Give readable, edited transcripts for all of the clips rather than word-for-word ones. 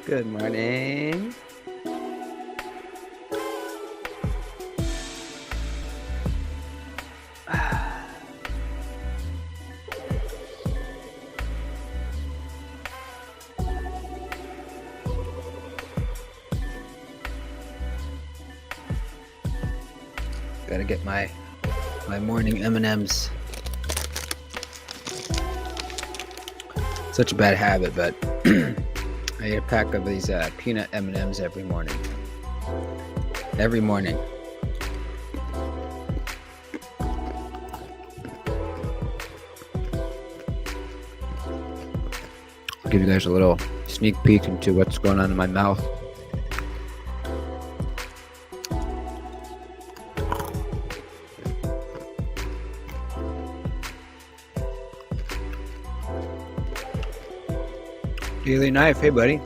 Good morning. Gotta get my morning M&Ms. Such a bad habit, but I eat a pack of these peanut M&Ms every morning. Every morning. I'll give you guys a little sneak peek into what's going on in my mouth. Daily Knife, hey buddy.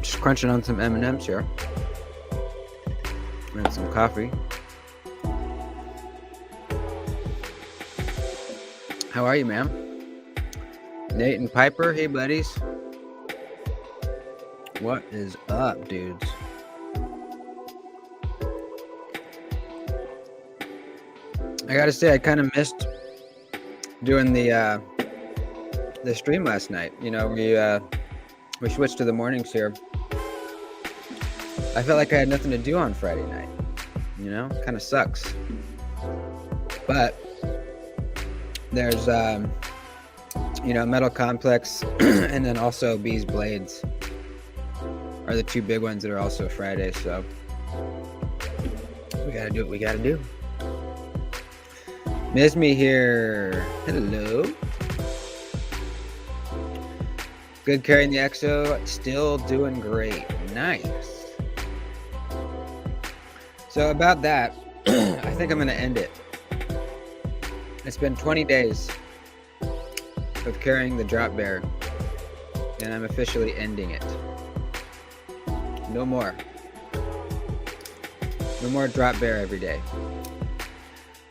Just crunching on some M&Ms here. And some coffee. How are you, ma'am? Nate and Piper, hey buddies. What is up, dudes? I gotta say, I kind of missed doing the stream last night. You know, we switched to the mornings here. I felt like I had nothing to do on Friday night. You know, kind of sucks. But there's you know, Metal Complex and then also Bees Blades are the two big ones that are also Friday. So we gotta do what we gotta do. Miss me here. Hello. Good carrying the EXO. Still doing great. Nice. So about that, I think I'm going to end it. It's been 20 days of carrying the drop bear, and I'm officially ending it. No more. No more drop bear every day.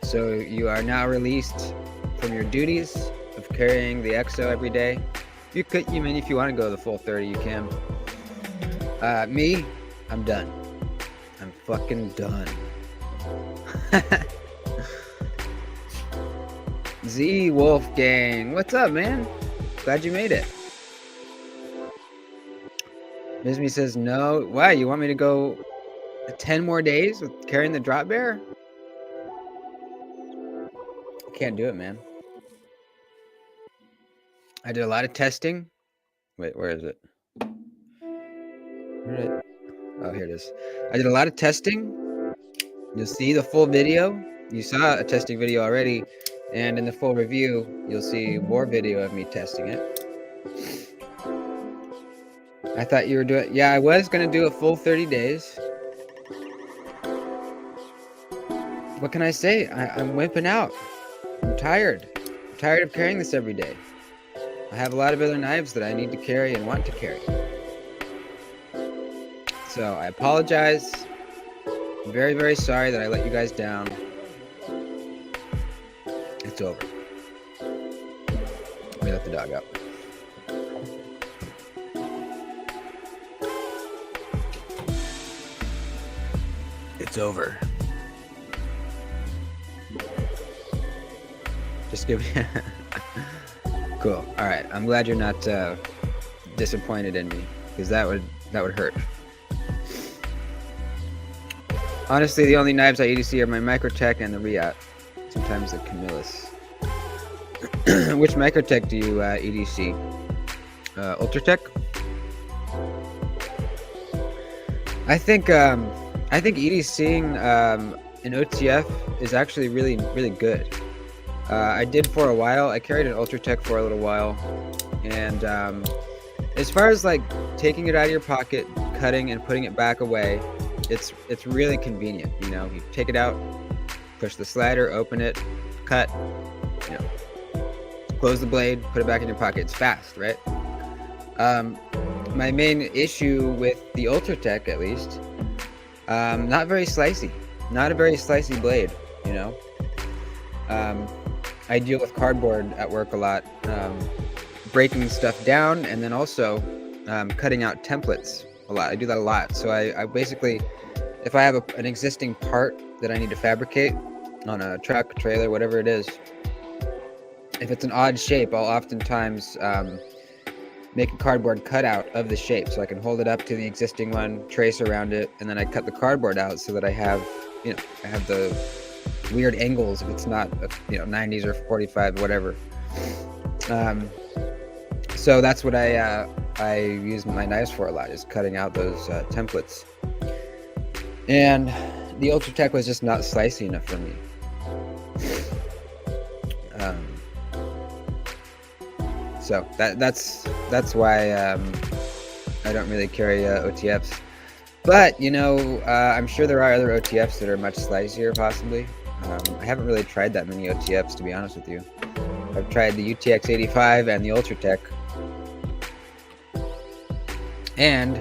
So you are now released from your duties of carrying the EXO every day. You mean, if you want to go the full 30, you can. Me, I'm done. I'm fucking done. Z Wolfgang, what's up, man? Glad you made it. Mizmi says no. Why? You want me to go 10 more days with carrying the drop bear? Can't do it, man. I did a lot of testing. Wait, where is it? Oh, here it is. I did a lot of testing. You'll see the full video. You saw a testing video already, and in the full review, you'll see more video of me testing it. I thought you were doing... Yeah, I was going to do a full 30 days. What can I say? I'm wimping out. I'm tired. I'm tired of carrying this every day. I have a lot of other knives that I need to carry and want to carry. So I apologize. I'm very, very sorry that I let you guys down. It's over. Let me let the dog out. It's over. Just give me... Cool. All right. I'm glad you're not disappointed in me, because that would hurt. Honestly, the only knives I EDC are my Microtech and the Riot. Sometimes the Camillus. Which Microtech do you EDC? Ultratech? I think EDCing an OTF is actually really, really good. I did for a while. I carried an Ultratech for a little while, and as far as like taking it out of your pocket, cutting and putting it back away, it's really convenient. You know, you take it out, push the slider, open it, cut, you know, close the blade, put it back in your pocket. It's fast, right? My main issue with the Ultratech, at least, not very slicey, not a very slicey blade, you know. I deal with cardboard at work a lot, breaking stuff down, and then also cutting out templates a lot. I do that a lot. So I basically, if I have an existing part that I need to fabricate on a truck, trailer, whatever it is, if it's an odd shape, I'll oftentimes make a cardboard cutout of the shape so I can hold it up to the existing one, trace around it, and then I cut the cardboard out so that I have, I have the weird angles if it's not, 90s or 45, whatever. So that's what I use my knives for a lot, is cutting out those templates. And the Ultratech was just not slicey enough for me. So that's why I don't really carry OTFs. But I'm sure there are other OTFs that are much slicier, possibly. I haven't really tried that many OTFs, to be honest with you. I've tried the UTX-85 and the Ultratech, and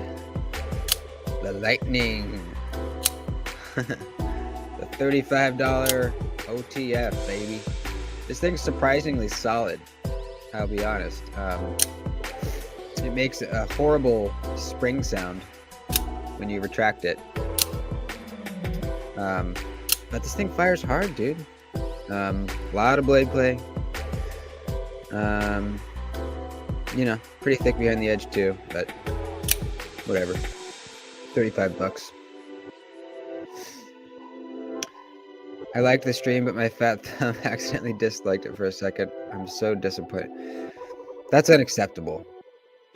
the Lightning, the $35 OTF, baby. This thing's surprisingly solid, I'll be honest. It makes a horrible spring sound when you retract it. But this thing fires hard, dude. A lot of blade play. Pretty thick behind the edge too, but whatever. $35. I liked the stream, but my fat thumb accidentally disliked it for a second. I'm so disappointed. That's unacceptable.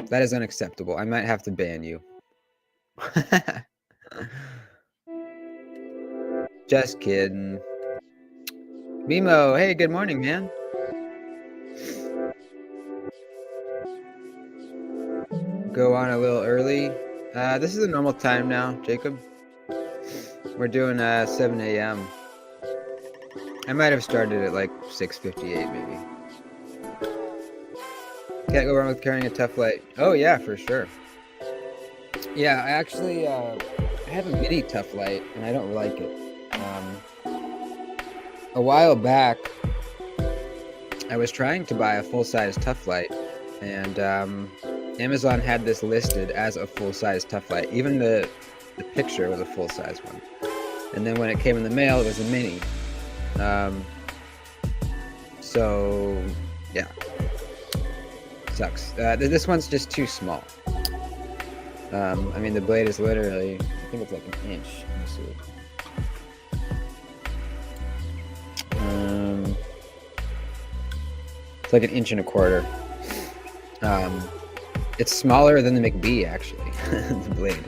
That is unacceptable. I might have to ban you. Just kidding. Mimo, hey, good morning, man. Go on a little early. This is a normal time now, Jacob. We're doing 7 a.m. I might have started at like 6:58, maybe. Can't go wrong with carrying a tough light. Oh yeah, for sure. Yeah, I actually I have a mini tough light, and I don't like it. A while back, I was trying to buy a full-size tough light, and Amazon had this listed as a full-size tough light. Even the picture was a full-size one. And then when it came in the mail, it was a mini. So yeah, sucks. This one's just too small. I mean, the blade is literally, I think it's like an inch. Let me see. It's like an inch and a quarter. It's smaller than the McBee, actually, the blade.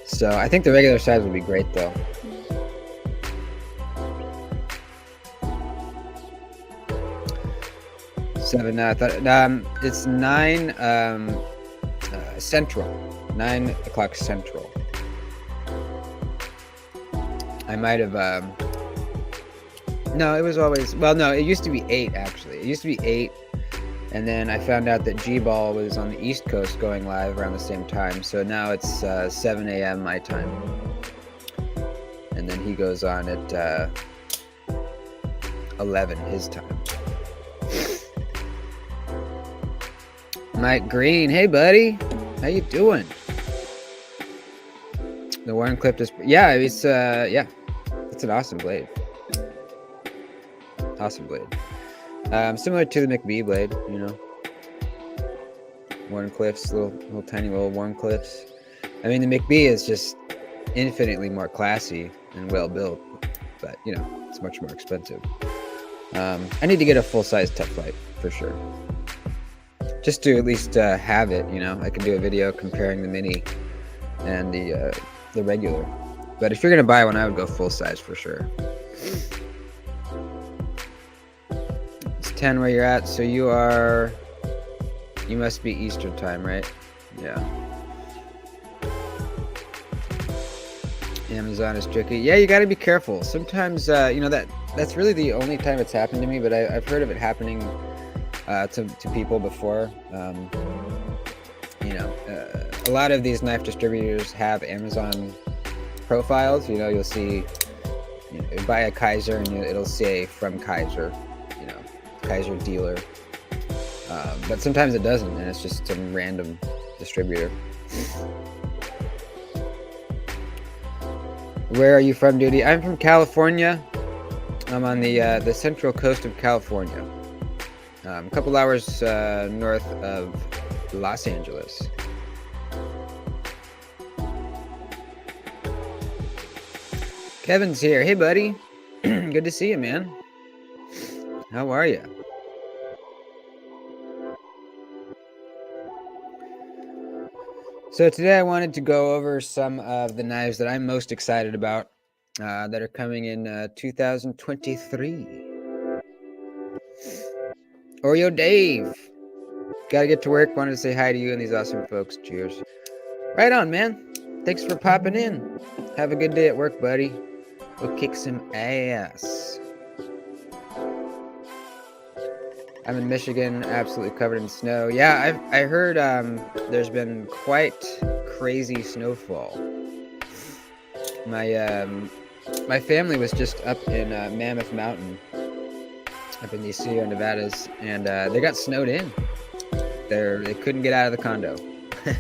So I think the regular size would be great, though. Seven. It's 9 Central. 9 o'clock Central. I might have. No, it was always. Well, no, it used to be 8 actually. It used to be 8, and then I found out that G-Ball was on the East Coast going live around the same time. So now it's 7 a.m. my time, and then he goes on at 11 his time. Mike Green, hey buddy, how you doing? The one clip is, yeah, it's it's an awesome blade. Awesome blade. Similar to the McBee blade, Warncliffs, little tiny little Warncliffs. I mean, the McBee is just infinitely more classy and well built, but it's much more expensive. I need to get a full-size tough light for sure. Just to at least have it, I can do a video comparing the mini and the regular. But if you're gonna buy one, I would go full size for sure. It's 10 where you're at, so you must be Eastern time, right? Yeah. Amazon is tricky. Yeah, you got to be careful. Sometimes, that's really the only time it's happened to me. But I've heard of it happening to people before. A lot of these knife distributors have Amazon profiles. You'll see, buy a Kaiser and it'll say from Kaiser, Kaiser dealer. But sometimes it doesn't, and it's just some random distributor. Where are you from, Doody? I'm from California. I'm on the central coast of California. A couple hours north of Los Angeles. Kevin's here. Hey, buddy. Good to see you, man. How are you? So today I wanted to go over some of the knives that I'm most excited about that are coming in 2023. Oreo Dave. Gotta get to work. Wanted to say hi to you and these awesome folks. Cheers. Right on, man. Thanks for popping in. Have a good day at work, buddy. We'll kick some ass. I'm in Michigan, absolutely covered in snow. Yeah, I heard there's been quite crazy snowfall. My family was just up in Mammoth Mountain, up in the Sierra Nevadas, and they got snowed in. They couldn't get out of the condo.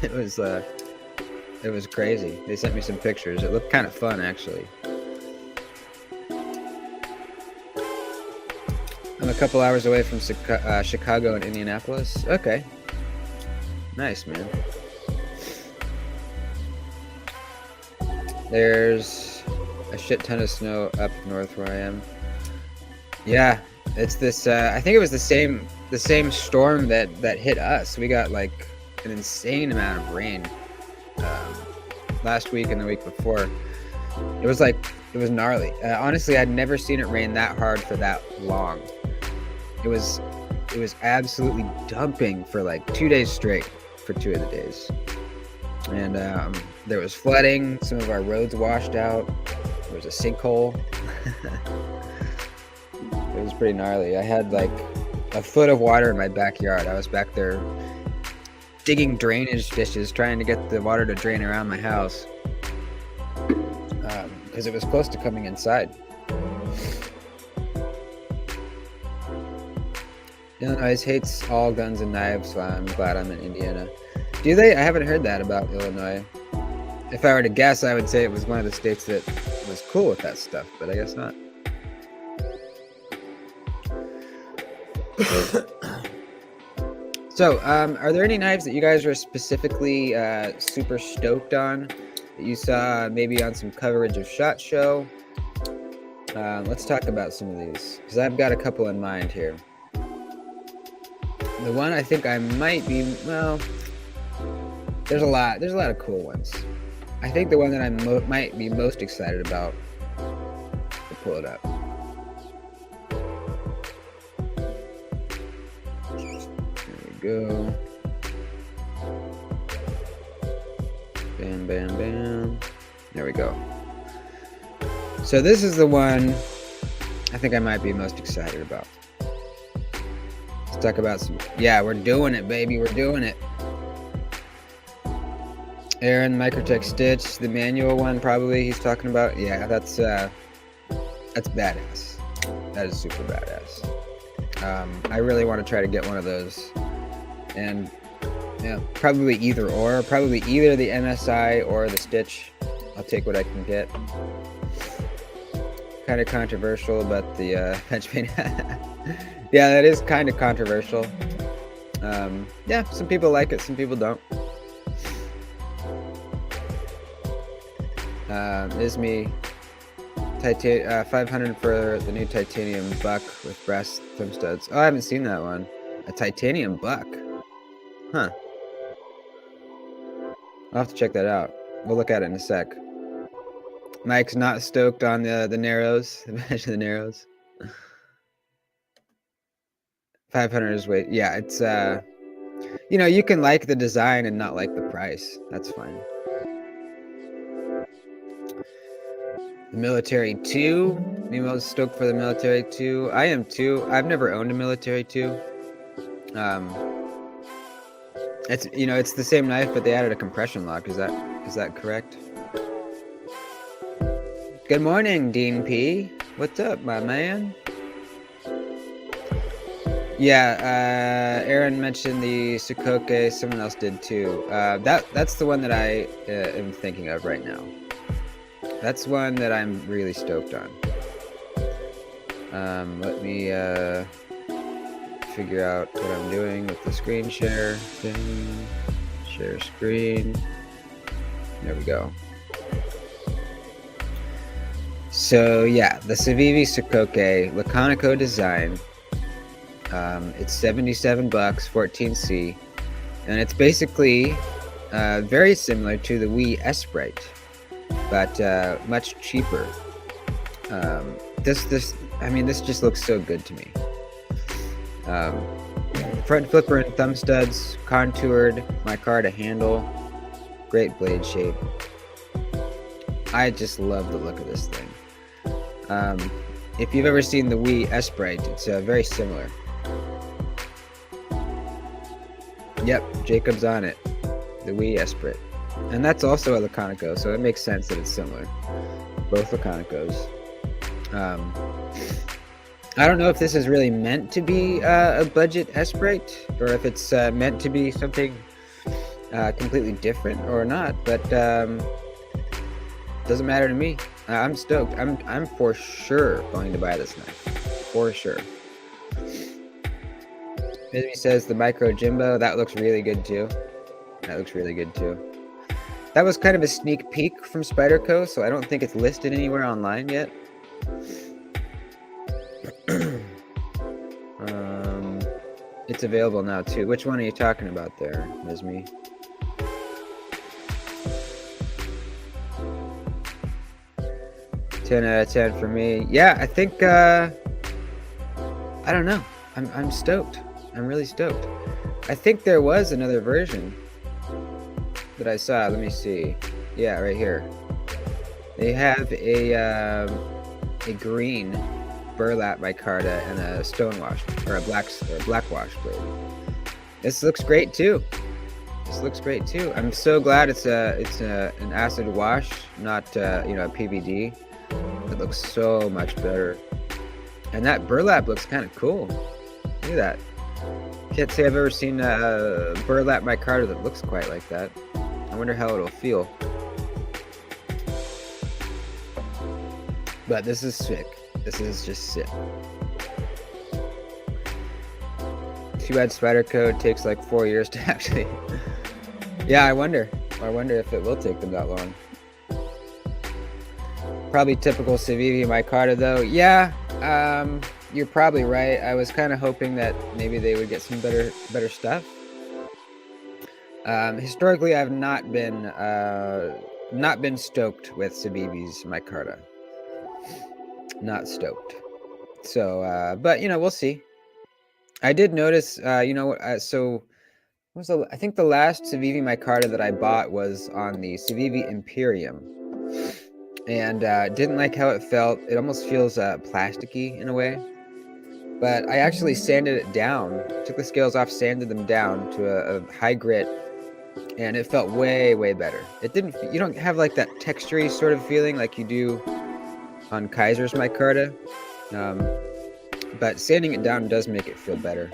It was crazy. They sent me some pictures. It looked kind of fun, actually. I'm a couple hours away from Chicago and Indianapolis. Okay. Nice, man. There's a shit ton of snow up north where I am. Yeah, it's this. I think it was the same storm that hit us. We got like an insane amount of rain last week and the week before. It was gnarly. Honestly, I'd never seen it rain that hard for that long. It was absolutely dumping for like 2 days straight for 2 of the days. And there was flooding. Some of our roads washed out. There was a sinkhole. It was pretty gnarly. I had like a foot of water in my backyard. I was back there digging drainage ditches, trying to get the water to drain around my house. Because it was close to coming inside. Illinois hates all guns and knives, so I'm glad I'm in Indiana. Do they? I haven't heard that about Illinois. If I were to guess, I would say it was one of the states that was cool with that stuff, but I guess not. So, are there any knives that you guys are specifically super stoked on that you saw maybe on some coverage of SHOT Show? Let's talk about some of these, because I've got a couple in mind here. The one I think I might be, well, there's a lot of cool ones. I think the one that I might be most excited about, I'll pull it up. There we go. Bam, bam, bam. There we go. So this is the one I think I might be most excited about. Let's talk about some, yeah, we're doing it, baby, we're doing it. Aaron, Microtech Stitch, the manual one probably he's talking about. Yeah, that's badass. That is super badass. I really want to try to get one of those. And yeah, probably either or. Probably either the MSI or the Stitch. I'll take what I can get. Kind of controversial, but the bench paint. Yeah, that is kind of controversial. Yeah, some people like it, some people don't. Isme, 500 for the new titanium buck with brass thumb studs. Oh, I haven't seen that one. A titanium buck. Huh. I'll have to check that out. We'll look at it in a sec. Mike's not stoked on the narrows. Imagine the narrows. 500 is way. Yeah, it's you know, you can like the design and not like the price. That's fine. The Military 2. Me most stoked for the Military 2. I am too. I've never owned a Military 2. It's, you know, it's the same knife, but they added a compression lock. Is that correct? Good morning, Dean P. What's up, my man? Yeah, Aaron mentioned the Sukoke. Someone else did too. That's the one that I am thinking of right now. That's one that I'm really stoked on. Let me figure out what I'm doing with the screen share thing. Share screen. There we go. So yeah, the Civivi Sukoke Laconico design. It's 77 bucks, 14C, and it's basically very similar to the Wii S-Brite, but much cheaper. This just looks so good to me. Front flipper and thumb studs, contoured, micarta handle, great blade shape. I just love the look of this thing. If you've ever seen the Wii S-Brite, it's very similar. Yep, Jacob's on it. The Wii S-Brite. And that's also a Laconico, so it makes sense that it's similar. Both Laconicos. I don't know if this is really meant to be a budget S-Brite, or if it's meant to be something completely different or not, but doesn't matter to me. I'm stoked. I'm for sure going to buy this knife. For sure. Bisbee says the Micro Jimbo. That looks really good too. That looks really good too. That was kind of a sneak peek from Spyderco, so I don't think it's listed anywhere online yet. It's available now too. Which one are you talking about there, Bisbee? Ten out of 10 for me. Yeah, I think I don't know. I'm stoked. I'm really stoked. I think there was another version that I saw. Let me see. Yeah, right here. They have a green burlap micarta and a stonewash or a black wash blade. This looks great too. This looks great too. I'm so glad it's an acid wash, not a PVD. It looks so much better. And that burlap looks kind of cool. Look at that. Can't say I've ever seen a burlap micarta that looks quite like that. I wonder how it'll feel. But this is sick. This is just sick. Too bad Spyderco takes like 4 years to actually... Yeah, I wonder if it will take them that long. Probably typical Civivi micarta though. Yeah, you're probably right. I was kind of hoping that maybe they would get some better stuff. Historically, I've not been stoked with Civivi's micarta. Not stoked. So, but we'll see. I did notice, so I think the last Civivi micarta that I bought was on the Civivi Imperium, and didn't like how it felt. It almost feels plasticky in a way. But I actually sanded it down, took the scales off, sanded them down to a high grit, and it felt way, way better. You don't have like that textury sort of feeling like you do on Kaiser's micarta, but sanding it down does make it feel better.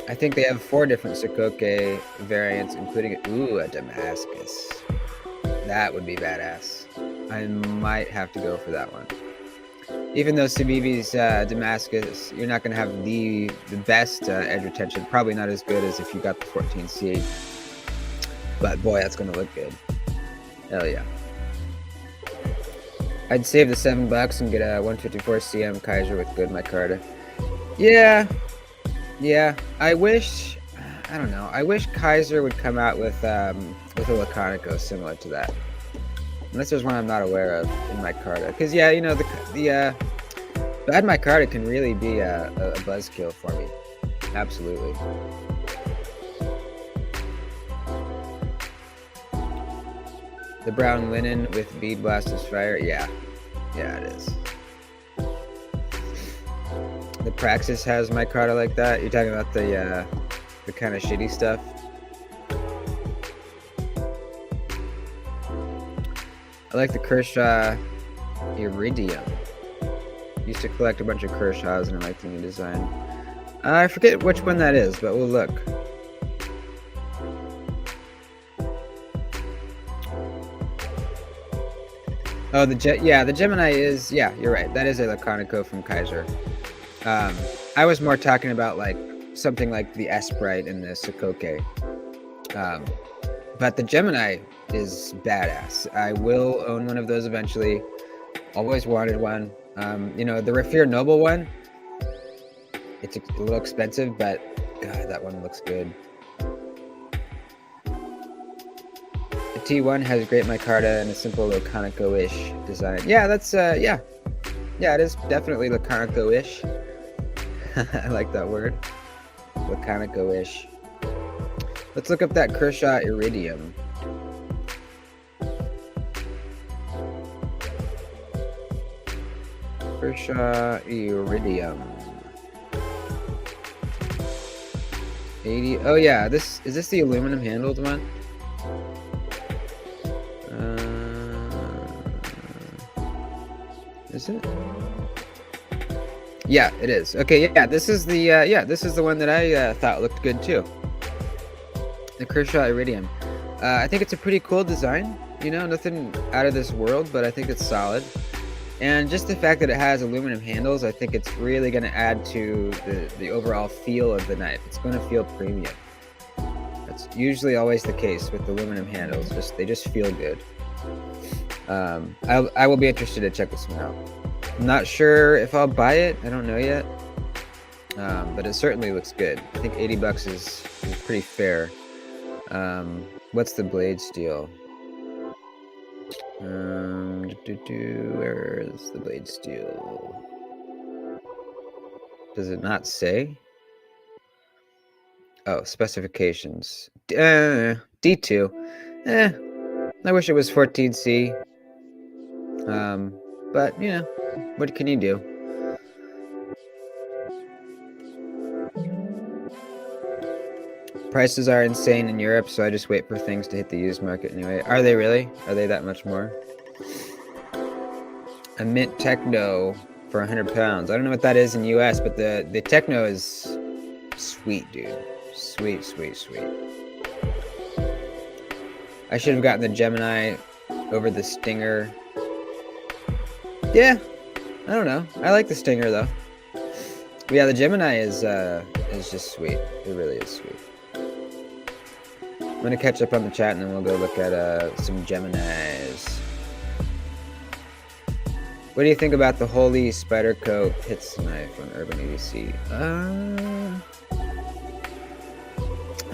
I think they have 4 different Sukoke variants, including a Damascus. That would be badass. I might have to go for that one. Even though Civivi's Damascus, you're not going to have the best edge retention. Probably not as good as if you got the 14C. But boy, that's going to look good. Hell yeah. I'd save the $7 and get a 154 CM Kaiser with good micarta. Yeah. I wish Kaiser would come out with a Laconico similar to that. Unless there's one I'm not aware of in micarta. Because yeah, the bad micarta can really be a buzzkill for me. Absolutely. The brown linen with bead blast is fire. Yeah, it is. The Praxis has micarta like that. You're talking about the kind of shitty stuff. I like the Kershaw Iridium. Used to collect a bunch of Kershaws and I like the new design. I forget which one that is, but we'll look. Oh, the Gemini is, yeah, you're right. That is a Laconico from Kaiser. I was more talking about like something like the S-Bright and the Sokoke. But the Gemini is badass. I will own one of those eventually. Always wanted one. You know, the Rafir Noble one, it's a little expensive, but God, that one looks good. The T1 has a great micarta and a simple Laconico-ish design. Yeah, that's, yeah, it is definitely Laconico-ish. I like that word. Laconico-ish. Let's look up that Kershaw Iridium. Kershaw Iridium. 80. Oh yeah, is this the aluminum handled one? Is it? Yeah, it is. Okay, yeah, this is the one that I thought looked good too. The Kershaw Iridium. I think it's a pretty cool design. You know, nothing out of this world, but I think it's solid. And just the fact that it has aluminum handles, I think it's really going to add to the overall feel of the knife. It's going to feel premium. That's usually always the case with aluminum handles. They just feel good. I will be interested to check this one out. I'm not sure if I'll buy it. I don't know yet. But it certainly looks good. I think 80 bucks is pretty fair. What's the blade steel? Where is the blade steel? Does it not say? Oh, specifications. D2. I wish it was 14C. But, you know, what can you do? Prices are insane in Europe, so I just wait for things to hit the used market anyway. Are they really? Are they that much more? A mint Techno for 100 pounds. I don't know what that is in US, but the Techno is sweet, dude. Sweet, sweet, sweet. I should have gotten the Gemini over the Stinger. Yeah, I don't know. I like the Stinger though. But yeah, the Gemini is just sweet. It really is sweet. I'm gonna catch up on the chat and then we'll go look at some Geminis. What do you think about the Holy Spyderco Pitts knife on Urban EDC?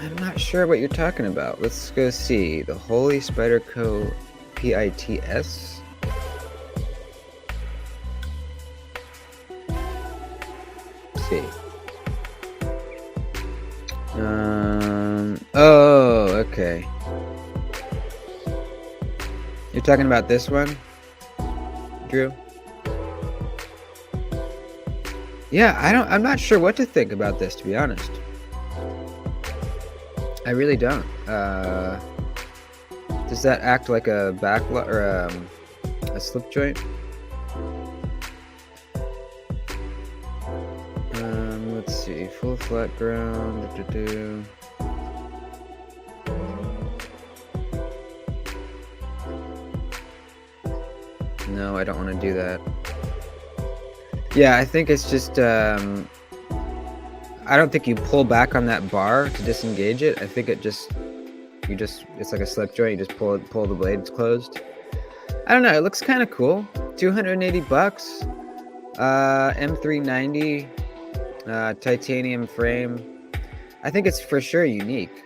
I'm not sure what you're talking about. Let's go see. The Holy Spyderco PITS? Let's see. Oh, okay. You're talking about this one, Drew? Yeah, I'm not sure what to think about this, to be honest. I really don't. Does that act like a backlock or a slip joint? Let's see. Full flat ground. No, I don't want to do that. Yeah, I think it's just, I don't think you pull back on that bar to disengage it. I think it's like a slip joint. You just pull the blades closed. I don't know. It looks kind of cool. 280 bucks. M390, titanium frame. I think it's for sure unique.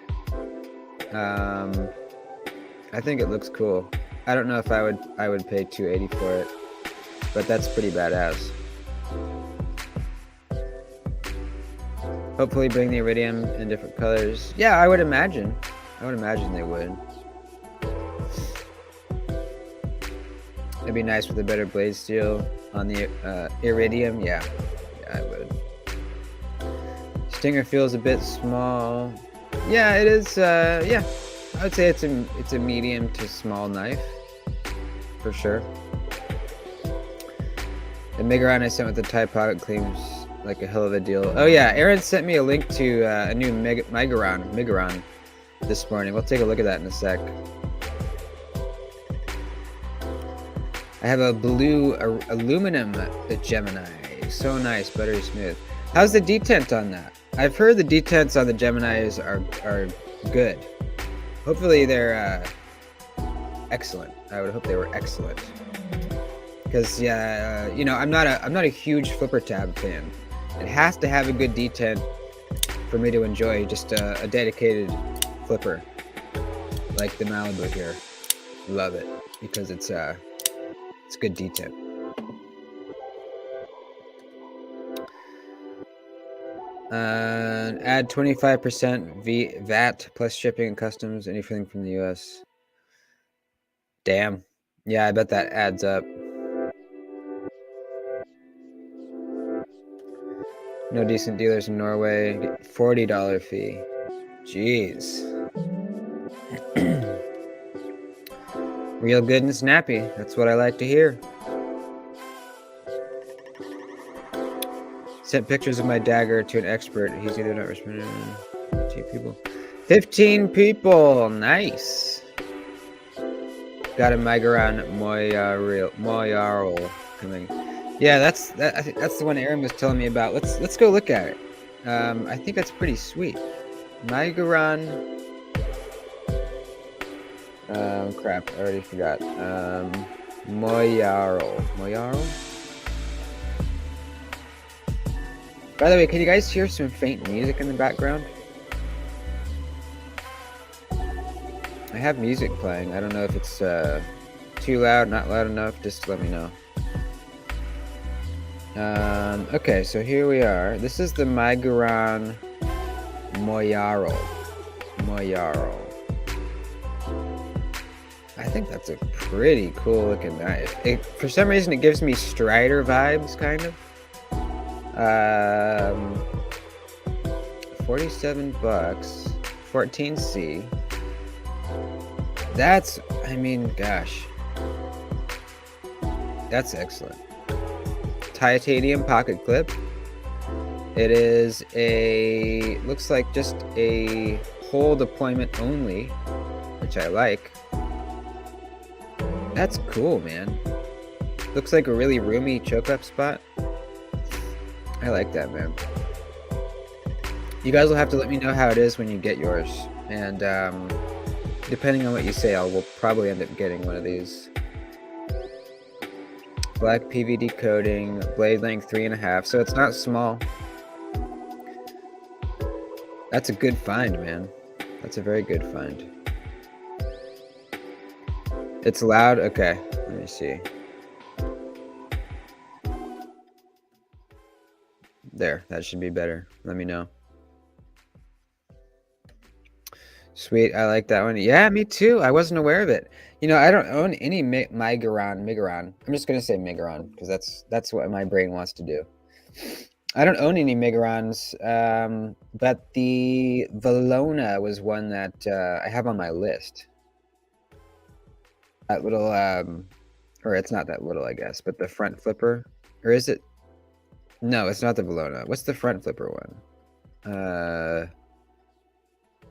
I think it looks cool. I don't know if I would pay 280 for it, but that's pretty badass. Hopefully bring the Iridium in different colors. Yeah, I would imagine. I would imagine they would. It'd be nice with a better blade steel on the Iridium. Yeah, I would. Stinger feels a bit small. Yeah, it is. Yeah, I would say it's a medium to small knife, for sure. The Megaron I sent with the Tide Pocket claims like a hell of a deal. Oh yeah, Aaron sent me a link to a new Megaron this morning. We'll take a look at that in a sec. I have a blue aluminum Gemini. So nice, buttery smooth. How's the detent on that? I've heard the detents on the Geminis are good. Hopefully they're excellent. I would hope they were excellent. Because yeah, you know, I'm not a huge flipper tab fan. It has to have a good detent for me to enjoy just a dedicated flipper like the Malibu here. Love it because it's good detent. Add 25% VAT plus shipping and customs, anything from the US. Damn. Yeah, I bet that adds up. No decent dealers in Norway. $40 fee. Jeez. Real good and snappy. That's what I like to hear. Sent pictures of my dagger to an expert. He's either not responding. 2 people. 15 people. Nice. Got a Megaron Moyarl coming. Yeah, that's I think that's the one Aaron was telling me about. Let's go look at it. I think that's pretty sweet. Megaron. Crap, I already forgot. Moyarl. By the way, can you guys hear some faint music in the background? I have music playing. I don't know if it's too loud, not loud enough. Just let me know. Okay, so here we are. This is the Megaron Moyarl. I think that's a pretty cool looking knife. For some reason, it gives me Strider vibes, kind of. 47 bucks, 14C. That's, I mean, gosh. That's excellent. Titanium pocket clip. It is looks like just a hole deployment only, which I like. That's cool, man. Looks like a really roomy choke up spot. I like that, man. You guys will have to let me know how it is when you get yours. And depending on what you say, we'll probably end up getting one of these. Black PVD coating, blade length 3.5, so it's not small. That's a good find, man. That's a very good find. It's loud? Okay, let me see. There, that should be better. Let me know. Sweet, I like that one. Yeah, me too. I wasn't aware of it. You know, I don't own any Megaron. I'm just gonna say Megaron because that's what my brain wants to do. I don't own any Megarons, but the Valona was one that I have on my list. That little, or it's not that little, I guess, but the front flipper, or is it? No, it's not the Valona. What's the front flipper one?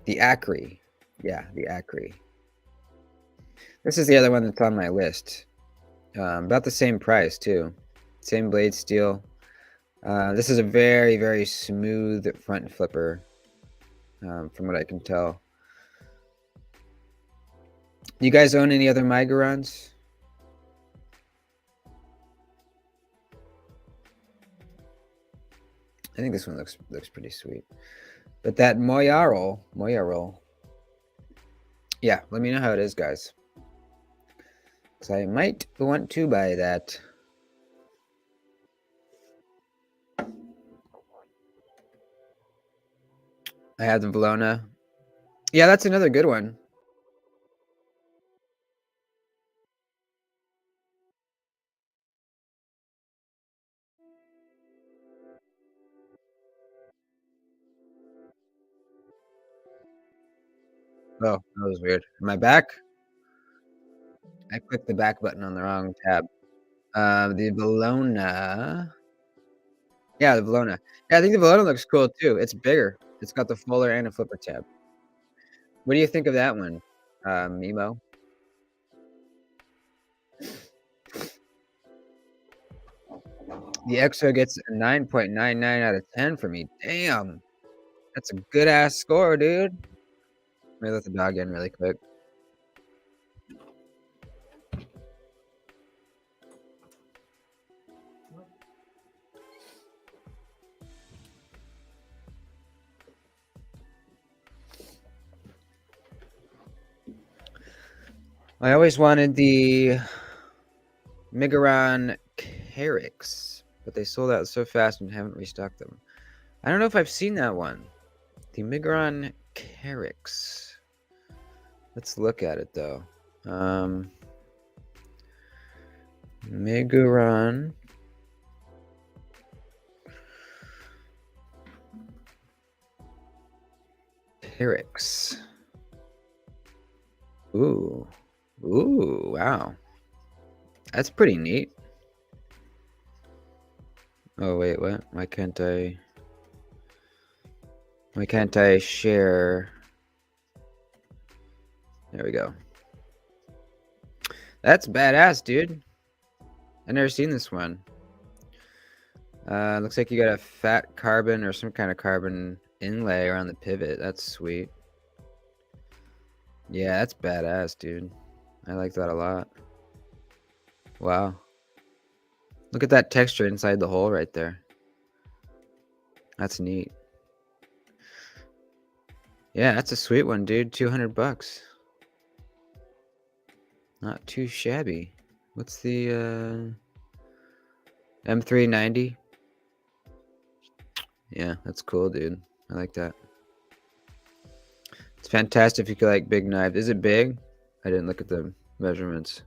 The Acri. Yeah, the Acri. This is the other one that's on my list. About the same price, too. Same blade steel. This is a very, very smooth front flipper, from what I can tell. Do you guys own any other Megarons? I think this one looks pretty sweet. But that Moyarl, yeah, let me know how it is, guys. Because I might want to buy that. I have the Valona. Yeah, that's another good one. Oh, that was weird. Am I back? I clicked the back button on the wrong tab. The Bologna. Yeah, the Bologna. Yeah, I think the Bologna looks cool too. It's bigger. It's got the fuller and a flipper tab. What do you think of that one, Emo? The EXO gets a 9.99 out of 10 for me. Damn, that's a good ass score, dude. Let me let the dog in really quick. I always wanted the Megaron Carrix, but they sold out so fast and haven't restocked them. I don't know if I've seen that one. The Megaron Carrix. Let's look at it though. Megaron. Carrix. Ooh. Ooh, wow. That's pretty neat. Oh wait, what? Why can't I share? There we go. That's badass, dude. I've never seen this one. Looks like you got a fat carbon or some kind of carbon inlay around the pivot. That's sweet. Yeah, that's badass, dude. I like that a lot. Wow. Look at that texture inside the hole right there. That's neat. Yeah, that's a sweet one, dude. 200 bucks. Not too shabby. What's the M390? Yeah, that's cool, dude. I like that. It's fantastic if you like big knives. Is it big? I didn't look at the measurements.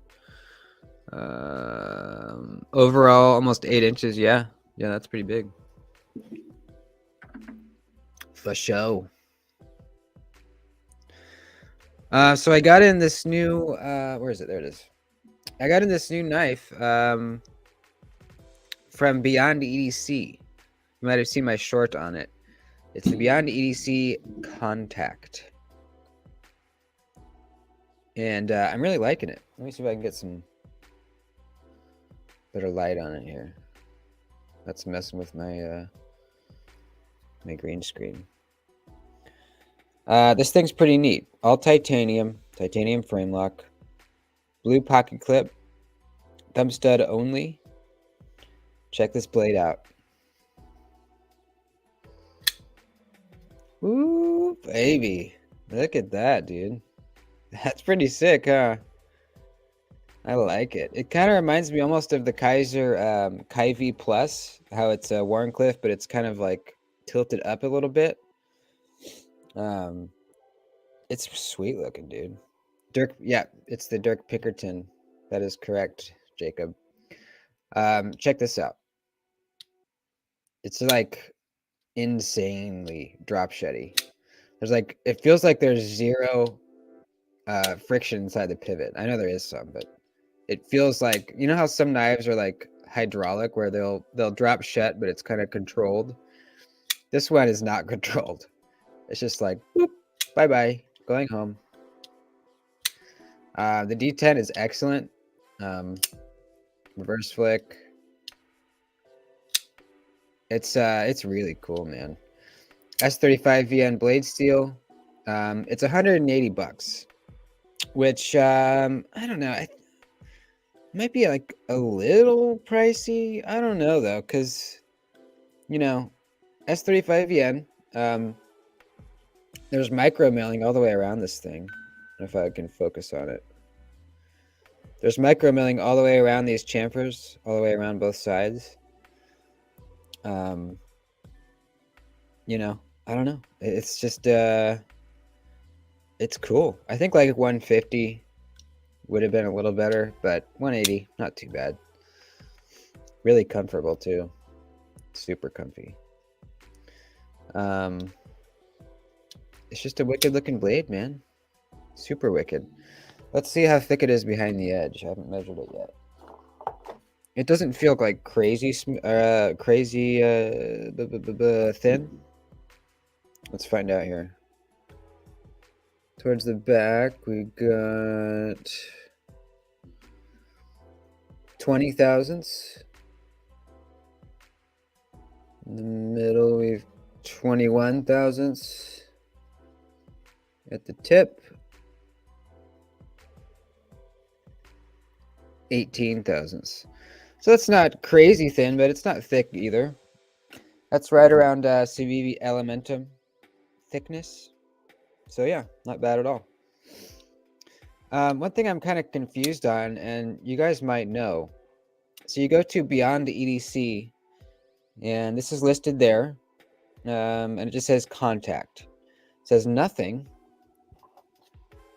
Overall, almost 8 inches. Yeah, that's pretty big. For show. So I got in this new. Where is it? There it is. I got in this new knife from Beyond EDC. You might have seen my short on it. It's the Beyond EDC Contact. And I'm really liking it. Let me see if I can get some better light on it here. That's messing with my my green screen. This thing's pretty neat. All titanium frame lock, blue pocket clip, thumb stud only. Check this blade out. Ooh, baby. Look at that, dude. That's pretty sick, huh? I like it. It kind of reminds me almost of the Kaiser Kyvie Plus, how it's a Warncliffe, but it's kind of like tilted up a little bit. It's sweet looking, dude. Dirk, yeah, it's the Dirk Pickerton. That is correct, Jacob. Check this out. It's like insanely drop sheddy. There's like, it feels like there's zero friction inside the pivot. I know there is some, but it feels like, you know how some knives are like hydraulic where they'll drop shet, but it's kind of controlled. This one is not controlled. It's just like, boop, bye-bye, going home. The D10 is excellent. Reverse flick. It's really cool, man. S35 VN blade steel. It's 180 bucks, which I don't know. It might be like a little pricey. I don't know though, because you know, S35 VN. There's micro milling all the way around this thing. I don't know if I can focus on it. There's micro milling all the way around these chamfers, all the way around both sides. You know, I don't know. It's just it's cool. I think like 150 would have been a little better, but 180, not too bad. Really comfortable too. Super comfy. It's just a wicked looking blade, man. Super wicked. Let's see how thick it is behind the edge. I haven't measured it yet. It doesn't feel like crazy thin. Let's find out here. Towards the back, we got 20 thousandths. In the middle, we've 21 thousandths. At the tip, 18 thousandths. So that's not crazy thin, but it's not thick either. That's right around CVV Elementum thickness. So yeah, not bad at all. One thing I'm kind of confused on, and you guys might know. So you go to Beyond EDC, and this is listed there, and it just says contact. It says nothing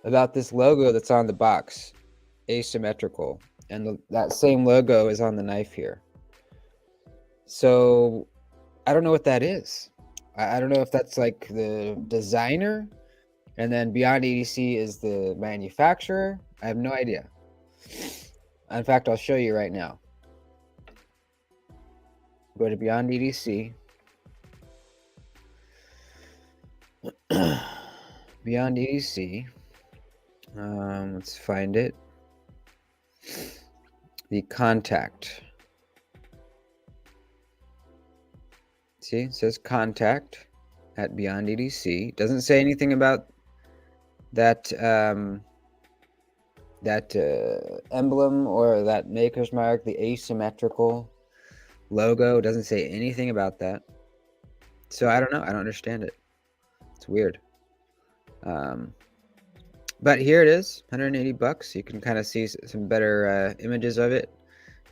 about this logo that's on the box, asymmetrical, and that same logo is on the knife here. So I don't know what that is. I don't know if that's like the designer, and then Beyond EDC is the manufacturer. I have no idea. In fact, I'll show you right now. Go to Beyond EDC. Beyond EDC. Let's find it. The contact. See, it says contact at Beyond EDC. Doesn't say anything about that emblem or that maker's mark, the asymmetrical logo. Doesn't say anything about that. So I don't know. I don't understand it. It's weird. But here it is, 180 bucks. You can kind of see some better images of it.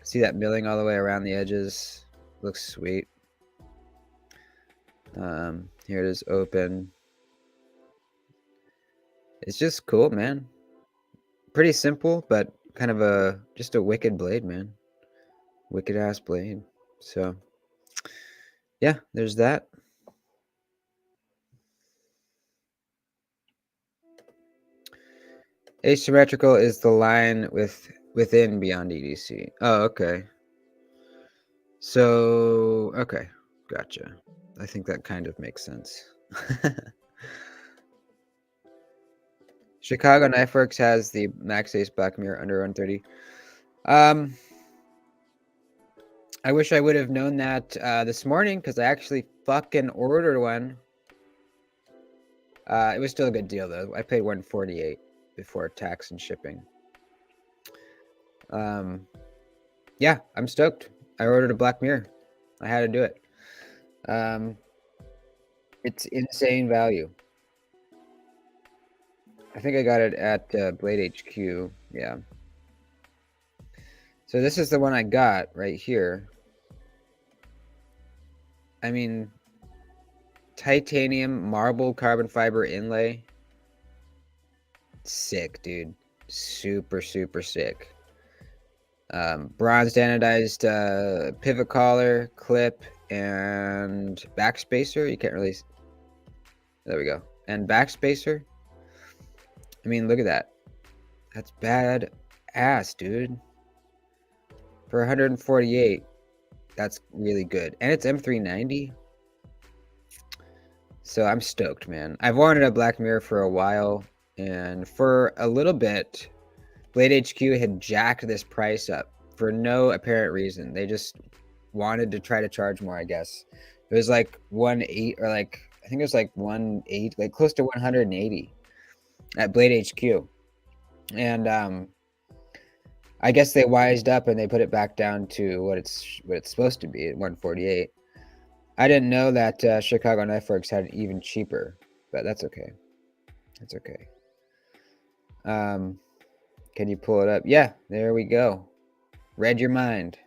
See that milling all the way around the edges. Looks sweet. Here it is open. It's just cool, man. Pretty simple, but kind of just a wicked blade, man. Wicked ass blade. So yeah, there's that. Asymmetrical is the line within Beyond EDC. Oh, okay. So, okay. Gotcha. I think that kind of makes sense. Chicago Knife Works has the Max Ace Black Mirror under 130. I wish I would have known that this morning because I actually fucking ordered one. It was still a good deal though. I paid 148 before tax and shipping. Yeah, I'm stoked. I ordered a Black Mirror. I had to do it. It's insane value. I think I got it at Blade HQ. Yeah. So this is the one I got right here. I mean, titanium marble carbon fiber inlay. Sick, dude. Super, super sick. Bronze anodized pivot collar, clip, and backspacer. You can't really... There we go. And backspacer. I mean, look at that. That's bad ass, dude. For 148, that's really good. And it's M390. So I'm stoked, man. I've wanted a Black Mirror for a while. And for a little bit, Blade HQ had jacked this price up for no apparent reason. They just wanted to try to charge more, I guess. It was like 1.8 or like, I think it was like 1.8, like close to 180 at Blade HQ. And I guess they wised up and they put it back down to what it's supposed to be at 148. I didn't know that Chicago Knife Works had it even cheaper, but that's okay. That's okay. Can you pull it up? Yeah, there we go. Read your mind.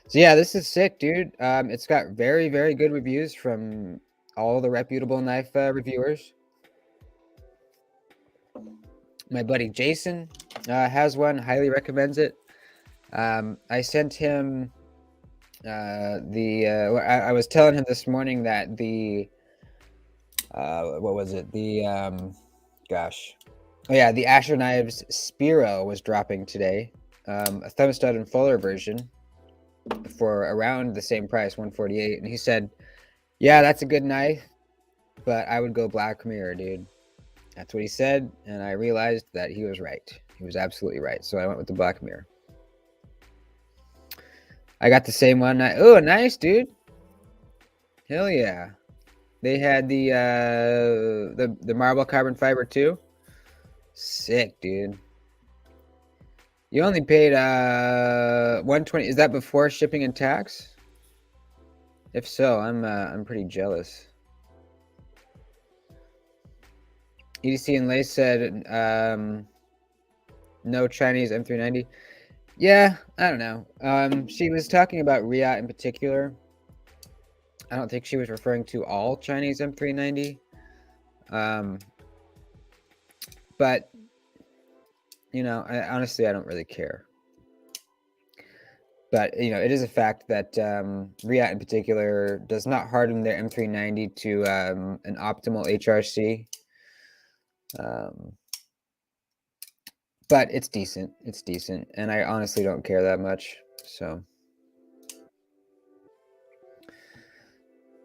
So yeah, this is sick, dude. It's got very, very good reviews from all the reputable knife reviewers. My buddy Jason has one, highly recommends it. I sent him I was telling him this morning that the what was it? The gosh. Oh yeah, the Asher Knives Spiro was dropping today. a thumb stud and fuller version for around the same price, 148, and he said, "Yeah, that's a good knife, but I would go black mirror, dude." That's what he said, and I realized that he was right. He was absolutely right. So I went with the black mirror. I got the same one. Oh, nice, dude. Hell yeah. They had the marble carbon fiber too. Sick, dude. You only paid 120. Is that before shipping and tax? If so, I'm pretty jealous. EDC and Lace said no Chinese M390. Yeah, I don't know. She was talking about Riot in particular. I don't think she was referring to all Chinese M390. But you know, honestly, I don't really care. But you know, it is a fact that Riot in particular does not harden their M390 to an optimal HRC. But it's decent. It's decent, and I honestly don't care that much. So,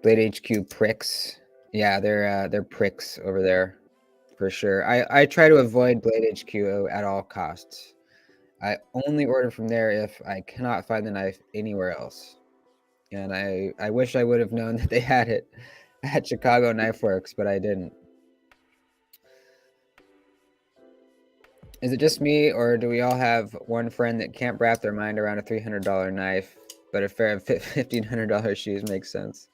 Blade HQ pricks. Yeah, they're pricks over there, for sure. I try to avoid Blade HQ at all costs. I only order from there if I cannot find the knife anywhere else. And I wish I would have known that they had it at Chicago Knife Works, but I didn't. Is it just me, or do we all have one friend that can't wrap their mind around a $300 knife, but a pair of $1,500 shoes makes sense?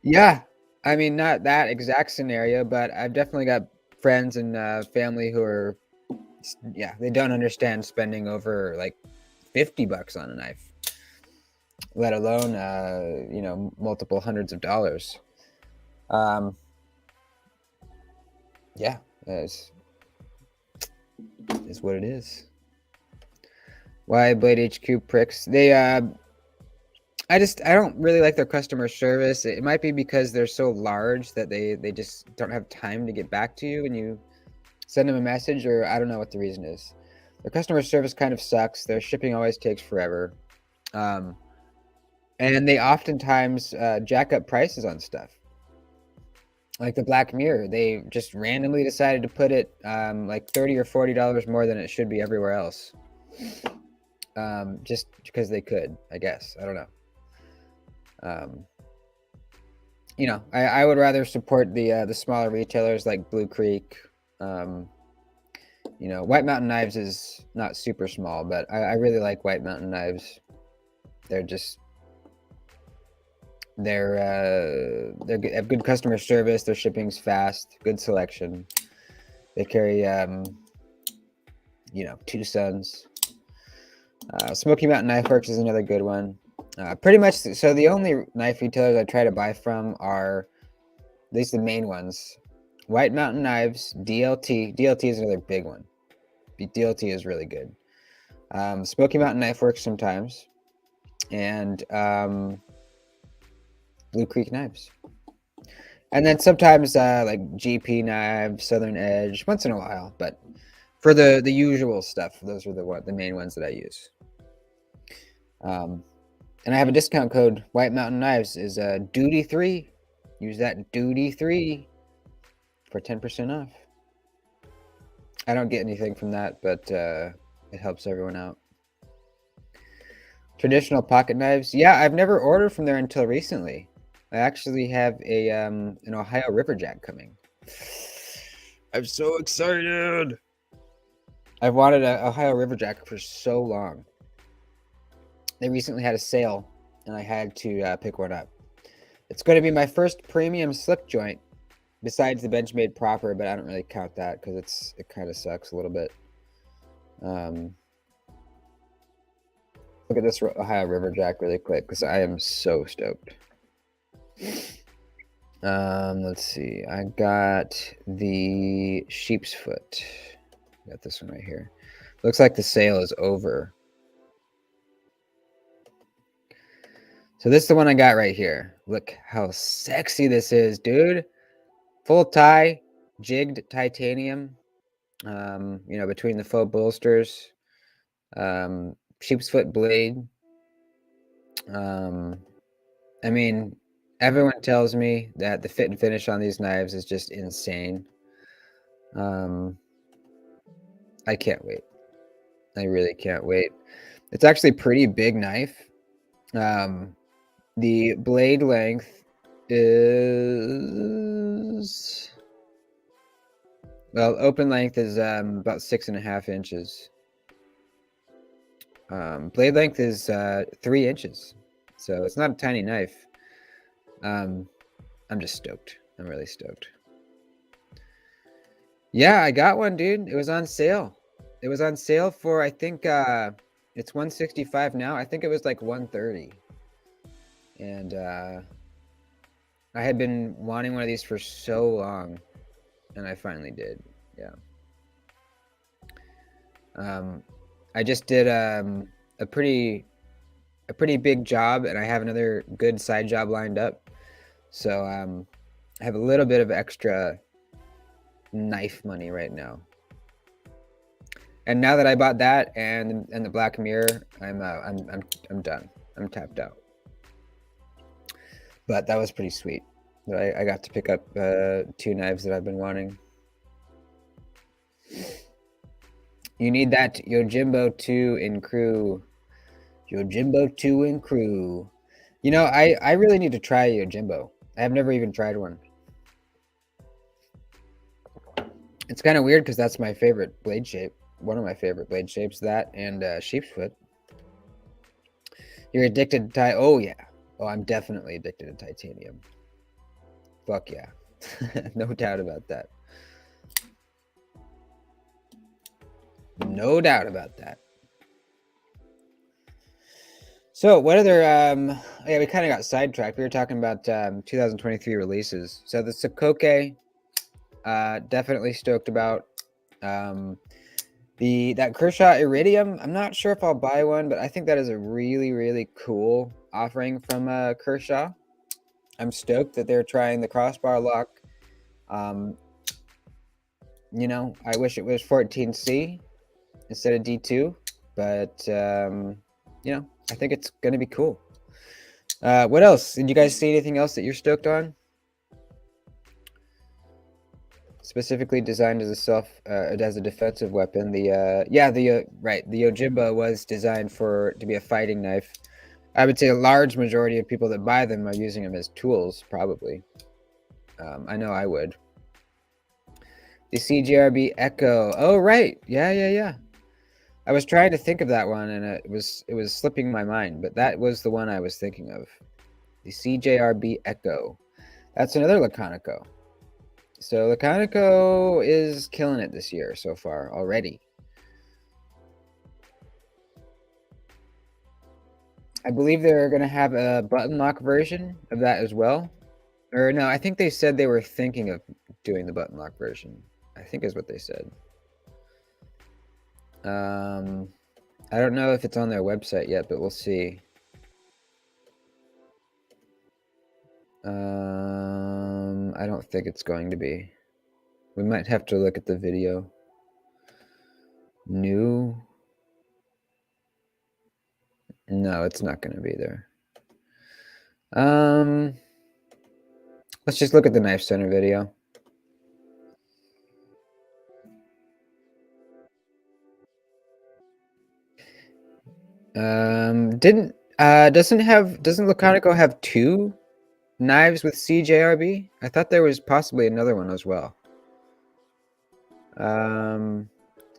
Yeah, I mean, not that exact scenario, but I've definitely got friends and family who are, yeah, they don't understand spending over like $50 on a knife, let alone, you know, multiple hundreds of dollars. Yeah, is what it is. Why Blade HQ pricks? They I don't really like their customer service. It might be because they're so large that they just don't have time to get back to you when you send them a message, or I don't know what the reason is. Their customer service kind of sucks. Their shipping always takes forever. And they oftentimes jack up prices on stuff. Like the Black Mirror, they just randomly decided to put it like $30 or $40 more than it should be everywhere else. Just because they could, I guess. I don't know. You know, I would rather support the smaller retailers like Blue Creek. You know, White Mountain Knives is not super small, but I really like White Mountain Knives. They're just they have good customer service. Their shipping's fast, good selection. They carry you know, Two Sons. Smoky Mountain Knife Works is another good one. Pretty much, so the only knife retailers I try to buy from are, at least the main ones, White Mountain Knives, DLT. DLT is another big one. DLT is really good. Smoky Mountain Knife Works sometimes, and Blue Creek Knives. And then sometimes like GP Knives, Southern Edge, once in a while. But for the usual stuff, those are the main ones that I use. And I have a discount code. White Mountain Knives is Doody3. Use that Doody3 for 10% off. I don't get anything from that, but it helps everyone out. Traditional pocket knives. Yeah, I've never ordered from there until recently. I actually have a an Ohio Riverjack coming. I'm so excited. I've wanted an Ohio Riverjack for so long. They recently had a sale, and I had to pick one up. It's going to be my first premium slip joint, besides the Benchmade proper, but I don't really count that because it kind of sucks a little bit. Look at this Ohio Riverjack really quick because I am so stoked. Let's see. I got the sheep's foot. Got this one right here. Looks like the sale is over. So this is the one I got right here. Look how sexy this is, dude. Full tie, jigged titanium. You know, between the faux bolsters. Sheep's foot blade. I mean, everyone tells me that the fit and finish on these knives is just insane. I can't wait. I really can't wait. It's actually a pretty big knife. The blade length is, well, open length is about 6.5 inches. Blade length is 3 inches, so it's not a tiny knife. I'm just stoked. I'm really stoked. Yeah, I got one, dude. It was on sale. It was on sale for, I think, it's $165 now. I think it was like $130. And I had been wanting one of these for so long, and I finally did. Yeah. I just did a pretty big job, and I have another good side job lined up. So I have a little bit of extra knife money right now. And now that I bought that and the Black Mirror, I'm done. I'm tapped out. But that was pretty sweet. I got to pick up 2 knives that I've been wanting. You need that Yojimbo 2 in crew. Yojimbo 2 in crew. You know, I really need to try Yojimbo. I have never even tried one. It's kind of weird because that's my favorite blade shape. One of my favorite blade shapes, that and sheep's foot. You're addicted to oh yeah. Oh, I'm definitely addicted to titanium. Fuck yeah. No doubt about that. No doubt about that. So what other yeah, we kind of got sidetracked. We were talking about 2023 releases. So the Sokoke, definitely stoked about. That Kershaw Iridium, I'm not sure if I'll buy one, but I think that is a really, really cool offering from Kershaw. I'm stoked that they're trying the crossbar lock. You know, I wish it was 14C instead of D2, but you know, I think it's gonna be cool. What else? Did you guys see anything else that you're stoked on? Specifically designed as a defensive weapon. The right, the Ojibwa was designed to be a fighting knife. I would say a large majority of people that buy them are using them as tools, probably. I know I would. The CJRB Echo. Oh right, yeah. I was trying to think of that one, and it was slipping my mind, but that was the one I was thinking of. The CJRB Echo. That's another Laconico. So Laconico is killing it this year so far already. I believe they're going to have a button lock version of that as well. Or no, I think they said they were thinking of doing the button lock version. I think is what they said. I don't know if it's on their website yet, but we'll see. I don't think it's going to be. We might have to look at the video. New? No, it's not going to be there. Let's just look at the Knife Center video. Doesn't Laconico have 2 knives with CJRB? I thought there was possibly another one as well.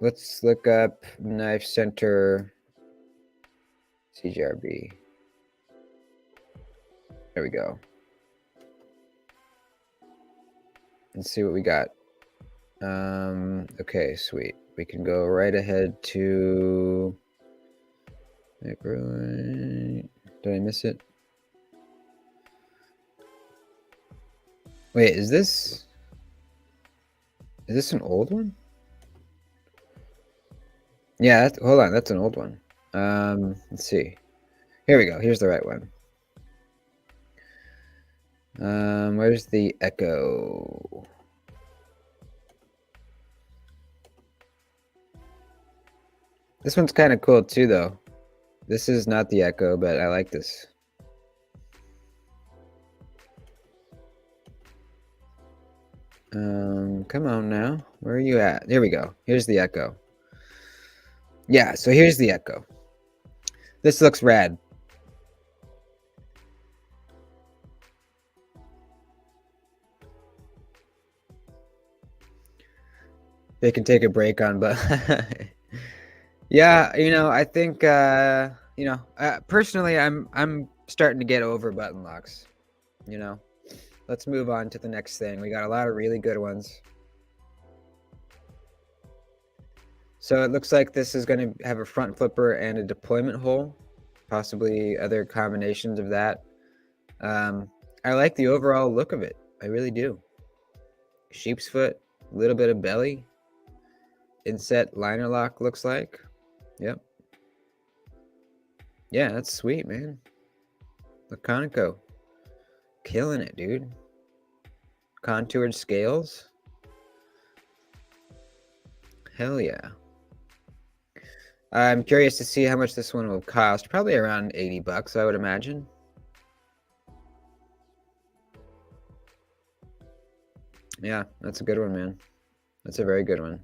Let's look up Knife Center CJRB. There we go. Let's see what we got. Okay, sweet. We can go right ahead to... Did I miss it? Wait, is this an old one? Yeah, hold on, that's an old one. Let's see. Here we go. Here's the right one. Where's the Echo? This one's kind of cool too, though. This is not the Echo, but I like this. Come on now. Where are you at? Here we go. Here's the Echo. Yeah, so here's the Echo. This looks rad. They can take a break on, but yeah, I think personally, I'm starting to get over button locks. Let's move on to the next thing. We got a lot of really good ones. So it looks like this is going to have a front flipper and a deployment hole, possibly other combinations of that. I like the overall look of it. I really do. Sheep's foot, a little bit of belly. Inset liner lock looks like. Yep. Yeah, that's sweet, man. Laconico. Killing it, dude. Contoured scales. Hell yeah. I'm curious to see how much this one will cost. Probably around 80 bucks, I would imagine. Yeah, that's a good one, man. That's a very good one.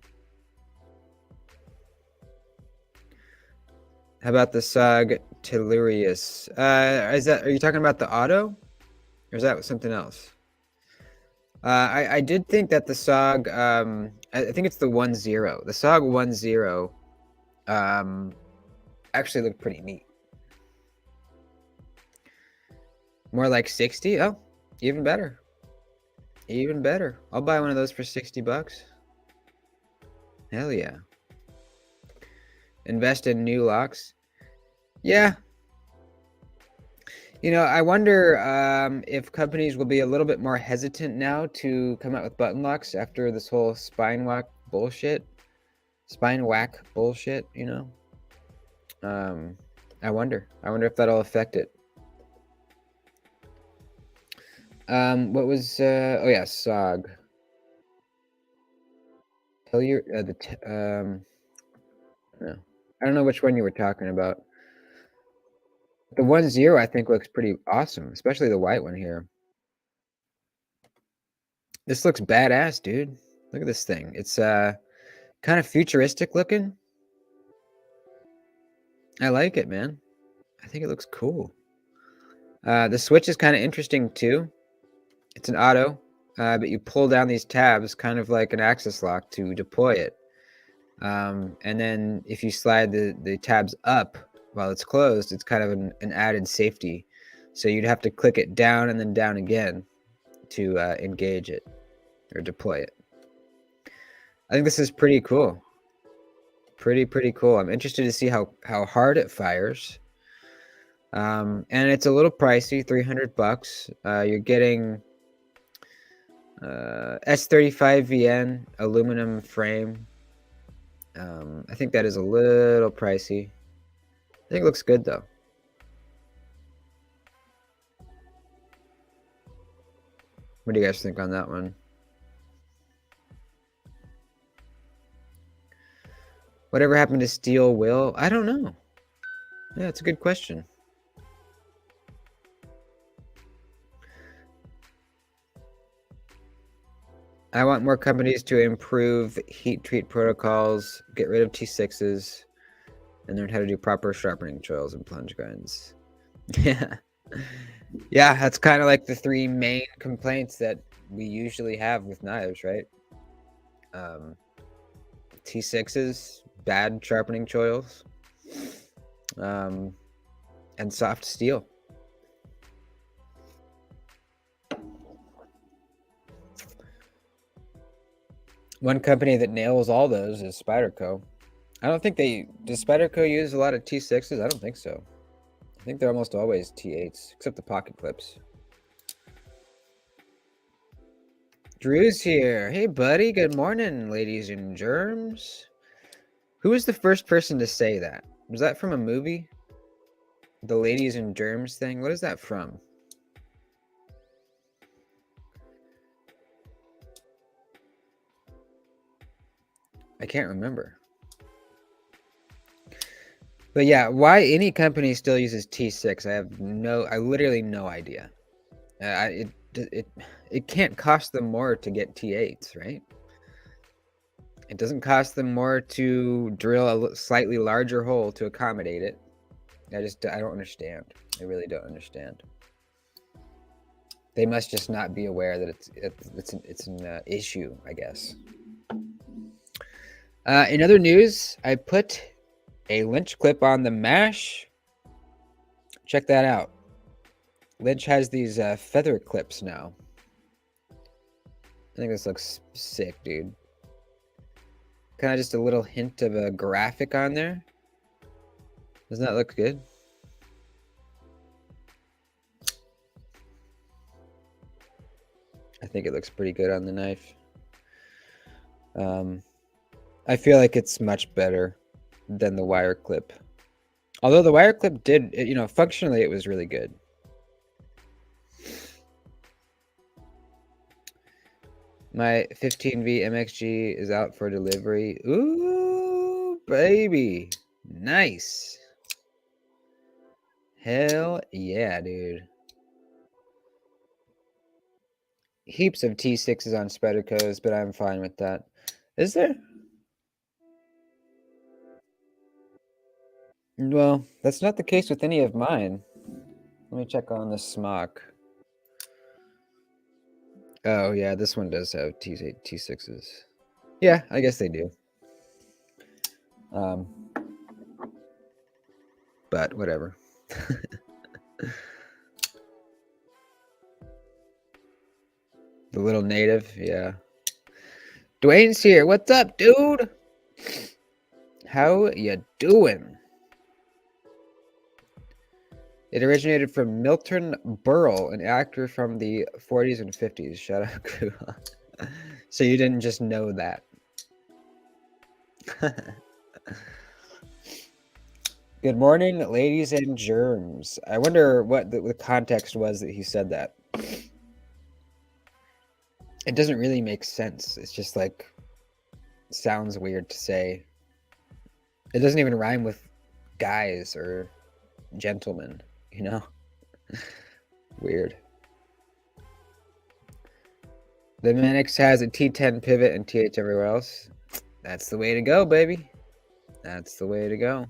How about the SOG Tellurius? Are you talking about the auto? Or is that something else? I did think that the SOG, I think it's the 1.0. The SOG 1.0 actually looked pretty neat. More like 60? Oh, even better. Even better. I'll buy one of those for 60 bucks. Hell yeah. Invest in new locks. Yeah. I wonder if companies will be a little bit more hesitant now to come out with button locks after this whole spine whack bullshit. Spine whack bullshit, I wonder. I wonder if that'll affect it. What was oh yeah, SOG. Tell your no. I don't know which one you were talking about. The 1.0 I think looks pretty awesome, especially the white one here. This looks badass, dude. Look at this thing. It's kind of futuristic looking. I like it, man. I think it looks cool. The switch is kind of interesting too. It's an auto, but you pull down these tabs kind of like an access lock to deploy it. And then if you slide the tabs up while it's closed, it's kind of an added safety. So you'd have to click it down and then down again to engage it or deploy it. I think this is pretty cool. Pretty cool. I'm interested to see how hard it fires. And it's a little pricey, 300 bucks. You're getting S35VN aluminum frame. I think that is a little pricey. I think it looks good though. What do you guys think on that one? Whatever happened to steel will? I don't know. Yeah, it's a good question. I want more companies to improve heat treat protocols, get rid of T6s, and learn how to do proper sharpening trails and plunge grinds. Yeah. Yeah, that's kind of like the three main complaints that we usually have with knives, right? T6s, bad sharpening choils, and soft steel. One company that nails all those is Spyderco. I don't think does Spyderco use a lot of T6s? I don't think so. I think they're almost always T8s, except the pocket clips. Drew's here. Hey, buddy. Good morning, ladies and germs. Who was the first person to say that? Was that from a movie? The ladies and germs thing? What is that from? I can't remember. But yeah, why any company still uses T6, I literally no idea. It can't cost them more to get T8s, right? It doesn't cost them more to drill a slightly larger hole to accommodate it. I don't understand. I really don't understand. They must just not be aware that it's an issue, I guess. In other news, I put a Lynch clip on the Mash. Check that out. Lynch has these feather clips now. I think this looks sick, dude. Kind of just a little hint of a graphic on there. Doesn't that look good? I think it looks pretty good on the knife. I feel like it's much better than the wire clip. Although the wire clip did, functionally it was really good. My 15V MXG is out for delivery. Ooh, baby. Nice. Hell yeah, dude. Heaps of T6s on Spyderco's, but I'm fine with that. Is there? Well, that's not the case with any of mine. Let me check on the smock. Oh, yeah, this one does have T6s. Yeah, I guess they do. But whatever. The little native, yeah. Dwayne's here. What's up, dude? How you doing? It originated from Milton Berle, an actor from the 40s and 50s. Shout out, Kuha. So you didn't just know that. Good morning, ladies and germs. I wonder what the context was that he said that. It doesn't really make sense. It's just like, sounds weird to say. It doesn't even rhyme with guys or gentlemen, you know? Weird. The Minix has a T10 pivot and TH everywhere else. That's the way to go, baby. That's the way to go.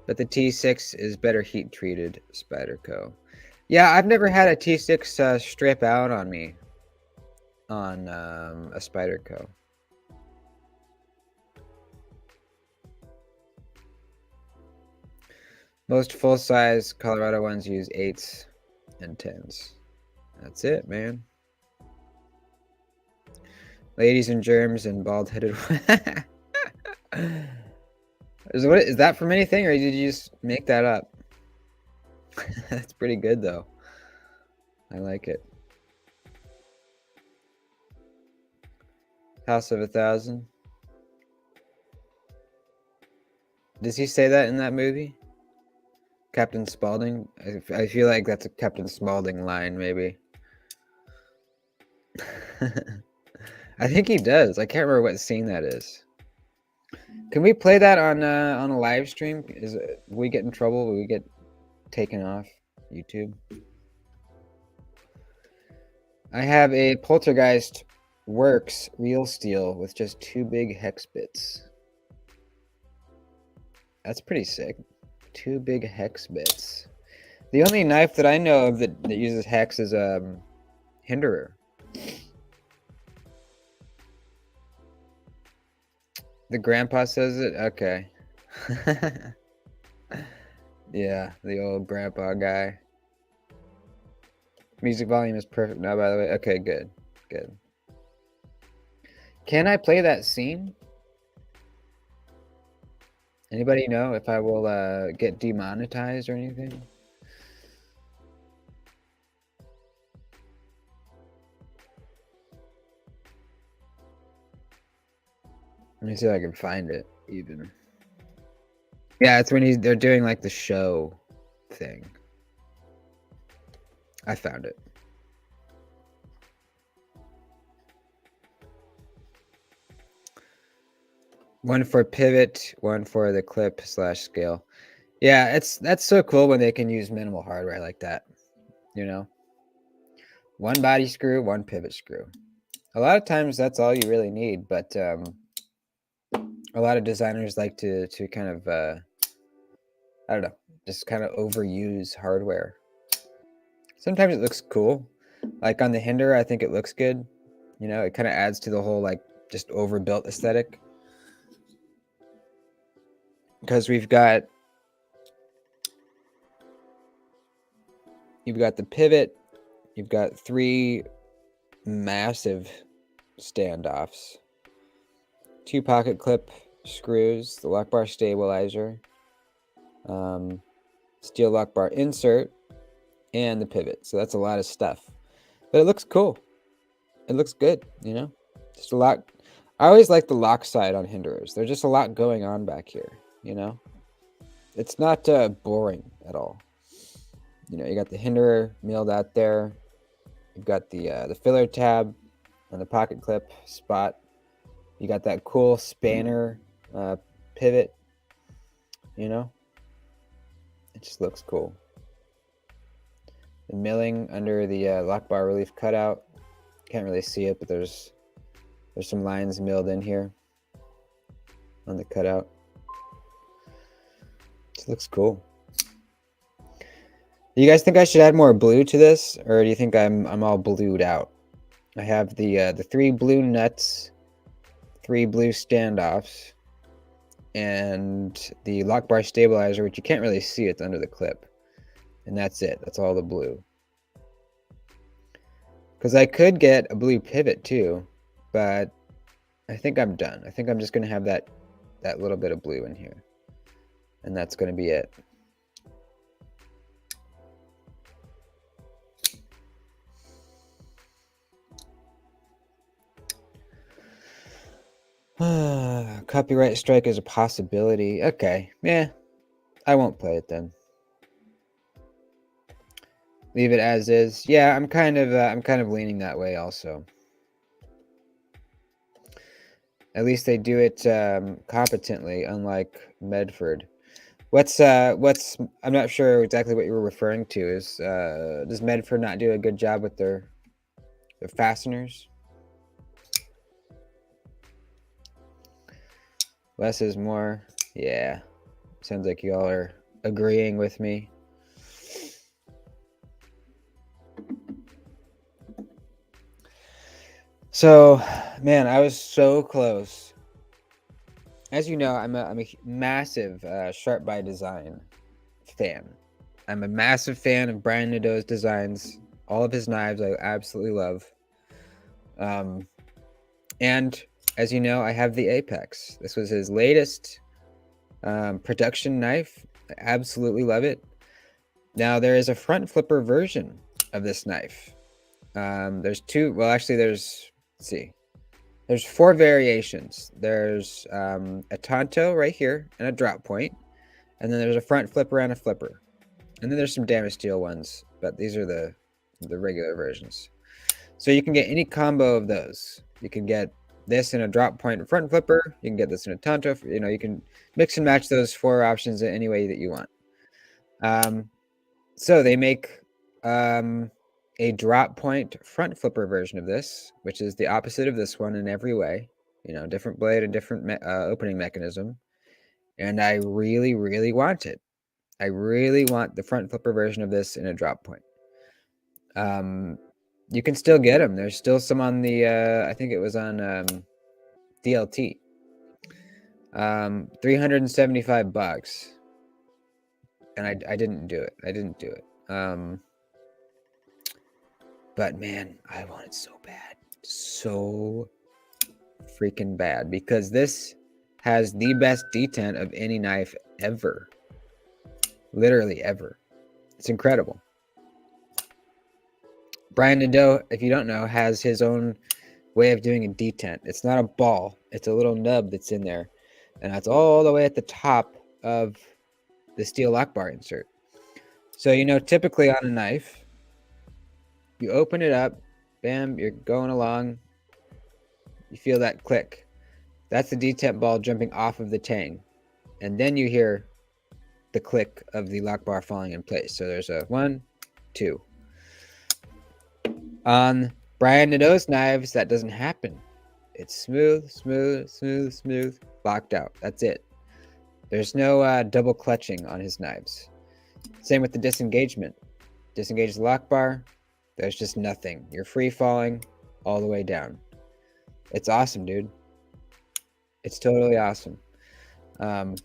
But the T6 is better heat treated, Spyderco. Yeah, I've never had a T6 strip out on me on a Spyderco. Most full-size Colorado ones use 8s and 10s. That's it, man. Ladies and germs and bald-headed. Is that from anything, or did you just make that up? That's pretty good, though. I like it. House of 1,000. Does he say that in that movie? Captain Spaulding? I feel like that's a Captain Spaulding line, maybe. I think he does. I can't remember what scene that is. Can we play that on a live stream? Will we get in trouble? Will we get taken off YouTube? I have a Poltergeist Works real steel with just 2 big hex bits. That's pretty sick. 2 big hex bits. The only knife that I know of that uses hex is Hinderer. The grandpa says it? Okay. Yeah, the old grandpa guy. Music volume is perfect now, by the way. Okay, good. Good. Can I play that scene? Anybody know if I will get demonetized or anything? Let me see if I can find it, even. Yeah, it's when they're doing like the show thing. I found it. One for pivot, one for the clip / scale. Yeah, that's so cool when they can use minimal hardware like that. You know, one body screw, one pivot screw. A lot of times that's all you really need, but a lot of designers like to kind of I don't know, just kind of overuse hardware. Sometimes it looks cool, like on the Hinder. I think it looks good. You know, it kind of adds to the whole like just overbuilt aesthetic. Because you've got the pivot, you've got 3 massive standoffs, 2 pocket clip screws, the lock bar stabilizer, steel lock bar insert, and the pivot. So that's a lot of stuff, but it looks cool. It looks good, you know. Just a lot. I always like the lock side on Hinderers. There's just a lot going on back here, you know. It's not boring at all. You know, you got the Hinderer milled out there. You've got the filler tab and the pocket clip spot. You got that cool spanner pivot. You know, it just looks cool. The milling under the lock bar relief cutout. Can't really see it, but there's some lines milled in here on the cutout. It looks cool. Do you guys think I should add more blue to this, or do you think I'm all blued out? I have the 3 blue nuts, 3 blue standoffs, and the lock bar stabilizer, which you can't really see. It's under the clip, and that's it. That's all the blue. Because I could get a blue pivot too, but I think I'm done. I think I'm just going to have that little bit of blue in here, and that's going to be it. Copyright strike is a possibility. Okay, yeah, I won't play it then. Leave it as is. Yeah, I'm kind of leaning that way also. At least they do it competently, unlike Medford. What's I'm not sure exactly what you were referring to. Is does Medford not do a good job with their fasteners? Less is more. Yeah, sounds like you all are agreeing with me. So, man, I was so close. As you know, I'm a massive Sharp by Design fan. I'm a massive fan of Brian Nadeau's designs. All of his knives I absolutely love. And as you know, I have the Apex. This was his latest production knife. I absolutely love it. Now, there is a front flipper version of this knife. There's 2. Well, actually, let's see. There's 4 variations. There's a Tonto right here and a drop point. And then there's a front flipper and a flipper. And then there's some damaged steel ones, but these are the regular versions. So you can get any combo of those. You can get this in a drop point front flipper. You can get this in a Tonto. You know, you can mix and match those 4 options in any way that you want. So they make a drop point front flipper version of this, which is the opposite of this one in every way. You know, different blade and different opening mechanism. And I really, really want it. I really want the front flipper version of this in a drop point. You can still get them. There's still some on the, I think it was on DLT. $375. And I didn't do it. But man, I want it so bad. So freaking bad. Because this has the best detent of any knife ever. Literally ever. It's incredible. Brian Nadeau, if you don't know, has his own way of doing a detent. It's not a ball. It's a little nub that's in there. And that's all the way at the top of the steel lock bar insert. So, you know, typically on a knife, you open it up, bam, you're going along, you feel that click. That's the detent ball jumping off of the tang. And then you hear the click of the lock bar falling in place. So there's a 1, 2. On Brian Nadeau's knives, that doesn't happen. It's smooth, smooth, smooth, smooth, locked out. That's it. There's no double clutching on his knives. Same with the disengagement. Disengage the lock bar. There's just nothing. You're free falling all the way down. It's awesome, dude. It's totally awesome. The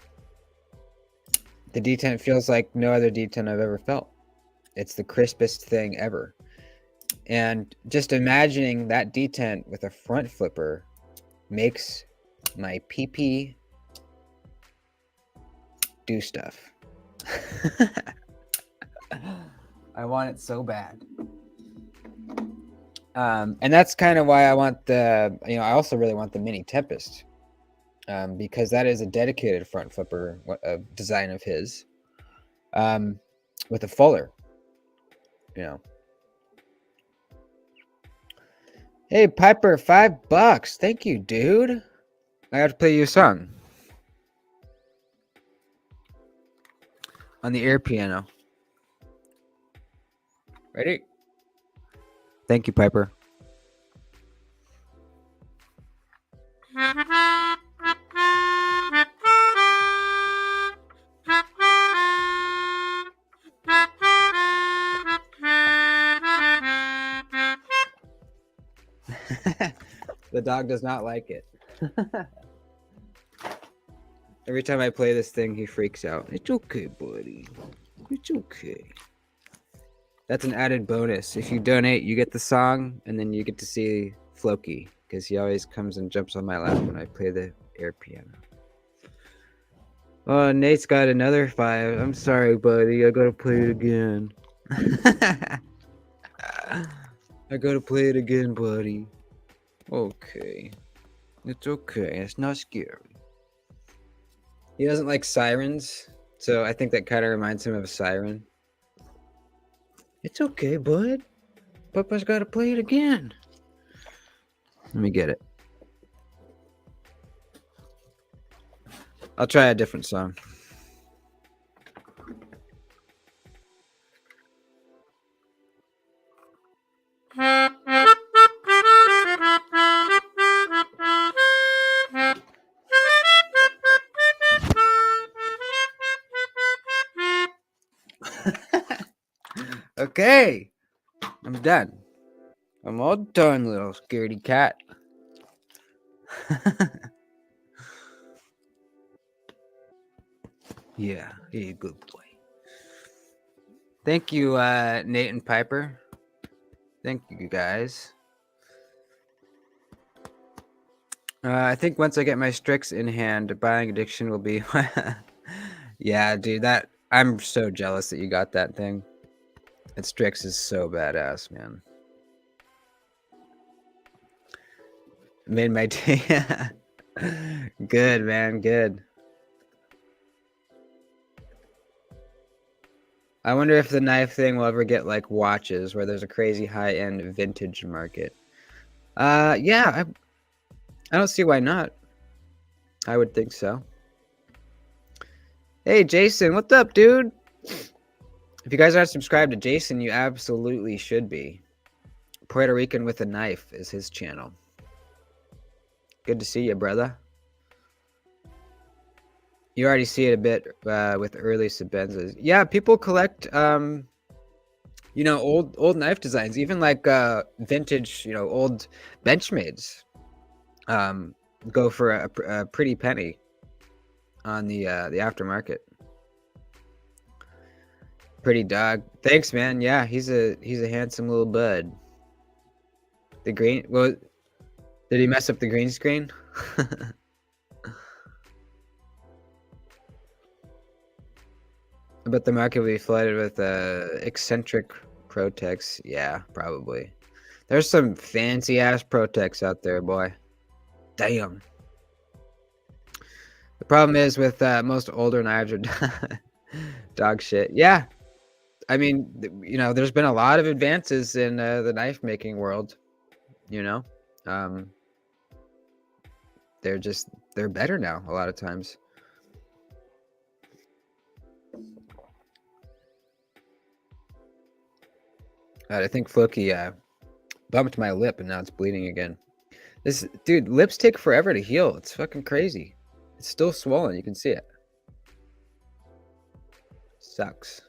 detent feels like no other detent I've ever felt. It's the crispest thing ever. And just imagining that detent with a front flipper makes my PP do stuff. I want it so bad. And that's kind of why I want the, I also really want the Mini Tempest. Because that is a dedicated front flipper design of his. With a fuller. Hey, Piper, $5. Thank you, dude. I have to play you a song. On the air piano. Ready? Thank you, Piper. The dog does not like it. Every time I play this thing, he freaks out. It's okay, buddy. It's okay. That's an added bonus. If you donate, you get the song, and then you get to see Floki, because he always comes and jumps on my lap when I play the air piano. Oh, Nate's got another 5. I'm sorry, buddy. I gotta play it again. I gotta play it again, buddy. Okay. It's okay. It's not scary. He doesn't like sirens, so I think that kind of reminds him of a siren. It's okay, bud. Papa's got to play it again. Let me get it. I'll try a different song. Okay, I'm done. I'm all done, little scaredy cat. Yeah, you're a good boy. Thank you, Nate and Piper. Thank you, guys. I think once I get my Strix in hand, Buying Addiction will be... Yeah, dude, I'm so jealous that you got that thing. That Strix is so badass, man. Made my day. Good, man, good. I wonder if the knife thing will ever get like watches where there's a crazy high-end vintage market. Yeah, I don't see why not. I would think so. Hey, Jason, what's up, dude? If you guys aren't subscribed to Jason, you absolutely should be. Puerto Rican with a Knife is his channel. Good to see you, brother. You already see it a bit with early Sebenzas. Yeah, people collect, old knife designs, even like vintage, old Benchmades. Go for a pretty penny on the aftermarket. Pretty dog. Thanks, man. Yeah, he's a handsome little bud. The green. Well, did he mess up the green screen? But the market will be flooded with eccentric Protex. Yeah, probably. There's some fancy ass Protex out there, boy. Damn. The problem is with most older knives are dog shit. Yeah. I mean, there's been a lot of advances in the knife making world, they're better now a lot of times. I think Floki bumped my lip and now it's bleeding again. This dude, lips take forever to heal. It's fucking crazy. It's still swollen. You can see it. Sucks.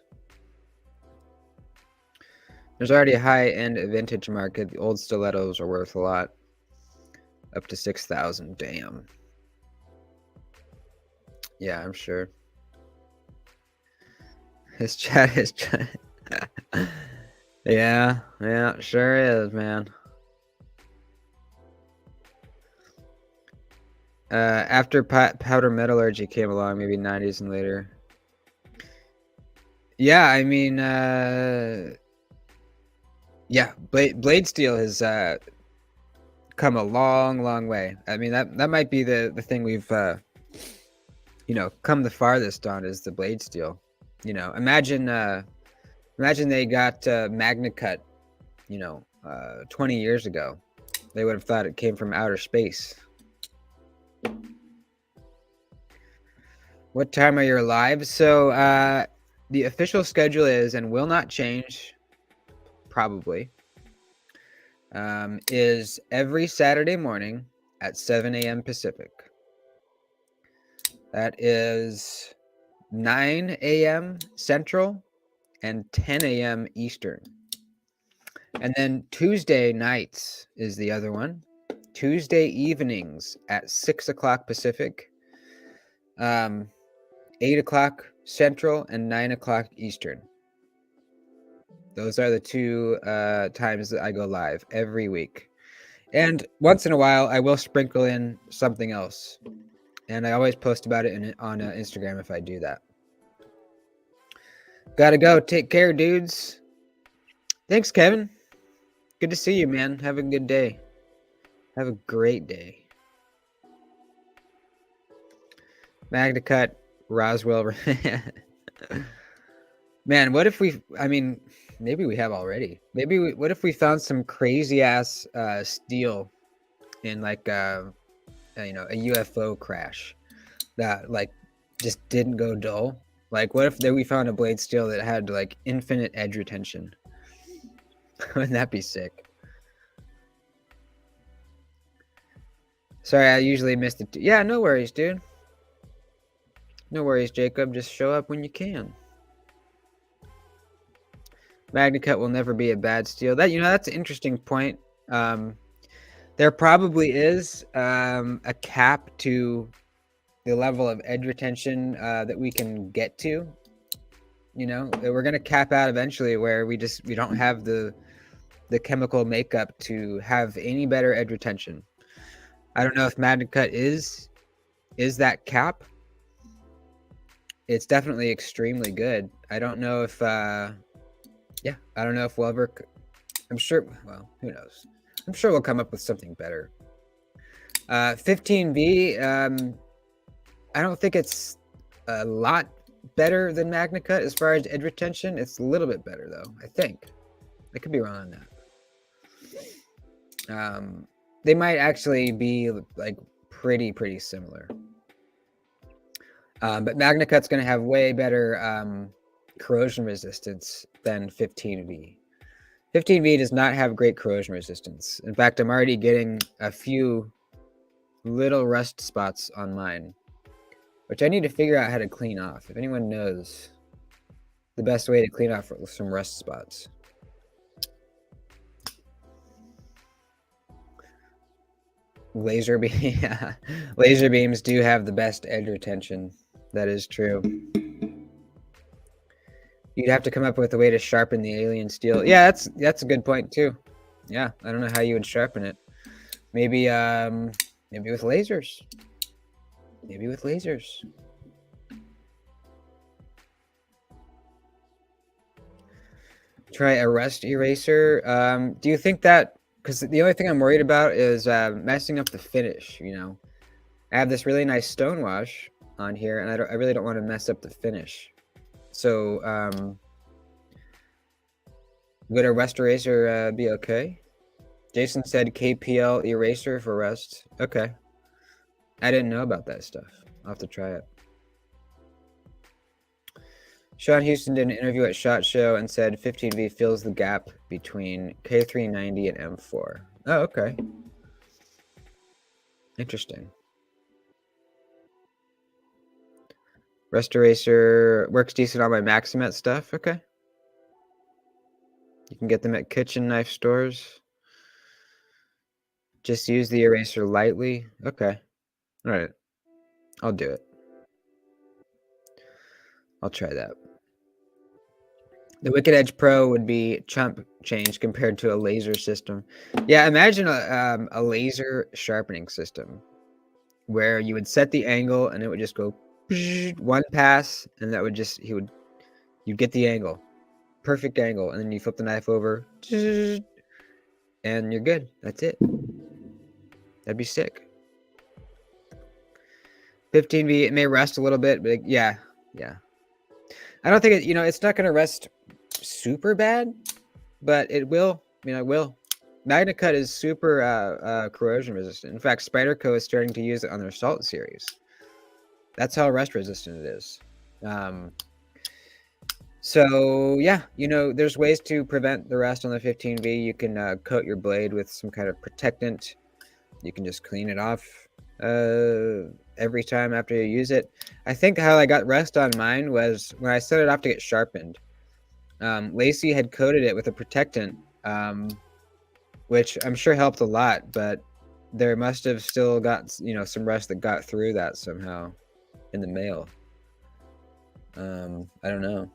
There's already a high-end vintage market. The old stilettos are worth a lot. Up to 6,000. Damn. Yeah, I'm sure. His chat is yeah, sure is, man. After powder metallurgy came along, maybe 90s and later. Yeah, I mean, yeah, blade steel has come a long way. I mean, that might be the thing we've come the farthest on is the blade steel. Imagine they got Magna Cut 20 years ago. They would have thought it came from outer space. What time are your lives? So the official schedule is, and will not change, probably, is every Saturday morning at 7 a.m. Pacific. That is 9 a.m. Central and 10 a.m. Eastern. And then Tuesday nights is the other one. Tuesday evenings at 6 o'clock Pacific, 8 o'clock Central, and 9 o'clock Eastern. Those are the two times that I go live every week. And once in a while, I will sprinkle in something else. And I always post about it on Instagram if I do that. Gotta go. Take care, dudes. Thanks, Kevin. Good to see you, man. Have a good day. Have a great day. Magna Cut, Roswell. Man, what if maybe we have already. What if we found some crazy ass steel in like a UFO crash that like just didn't go dull? Like, what if we found a blade steel that had like infinite edge retention? Wouldn't that be sick? Sorry, I usually missed it. Yeah, no worries, dude. No worries, Jacob. Just show up when you can. Magna Cut will never be a bad steel. That's an interesting point. There probably is a cap to the level of edge retention that we can get to. We're gonna cap out eventually where we don't have the chemical makeup to have any better edge retention. I don't know if Magna Cut is that cap. It's definitely extremely good. I don't know if I don't know if we'll ever. I'm sure. Well, who knows? I'm sure we'll come up with something better. 15V. I don't think it's a lot better than Magna Cut as far as edge retention. It's a little bit better though. I think. I could be wrong on that. They might actually be like pretty similar. But Magna Cut's going to have way better corrosion resistance than 15V. 15V does not have great corrosion resistance. In fact, I'm already getting a few little rust spots on mine, which I need to figure out how to clean off. If anyone knows the best way to clean off some rust spots. Laser beam, yeah. Laser beams do have the best edge retention. That is true. You'd have to come up with a way to sharpen the alien steel. Yeah, that's a good point too. Yeah, I don't know how you would sharpen it. Maybe with lasers. Maybe with lasers. Try a rust eraser. Do you think that? Because the only thing I'm worried about is messing up the finish. I have this really nice stonewash on here, and I really don't want to mess up the finish. So, would a rust eraser be okay? Jason said KPL eraser for rust. Okay. I didn't know about that stuff. I'll have to try it. Sean Houston did an interview at SHOT Show and said 15V fills the gap between K390 and M4. Oh, okay. Interesting. Restoracer works decent on my Maximet stuff. Okay. You can get them at kitchen knife stores. Just use the eraser lightly. Okay. All right. I'll do it. I'll try that. The Wicked Edge Pro would be chump change compared to a laser system. Yeah, imagine a laser sharpening system where you would set the angle and it would just go one pass, and that would just you'd get the angle, perfect angle, and then you flip the knife over and you're good. That's it. That'd be sick. 15V, it may rust a little bit, but yeah. I don't think it's not going to rust super bad, but it will. I mean, it will. MagnaCut is super corrosion resistant. In fact, Spyderco is starting to use it on their Salt series. That's how rust resistant it is. So yeah, there's ways to prevent the rust on the 15V. You can coat your blade with some kind of protectant. You can just clean it off every time after you use it. I think how I got rust on mine was when I set it off to get sharpened. Lacey had coated it with a protectant, which I'm sure helped a lot, but there must have still got some rust that got through that somehow in the mail. I don't know.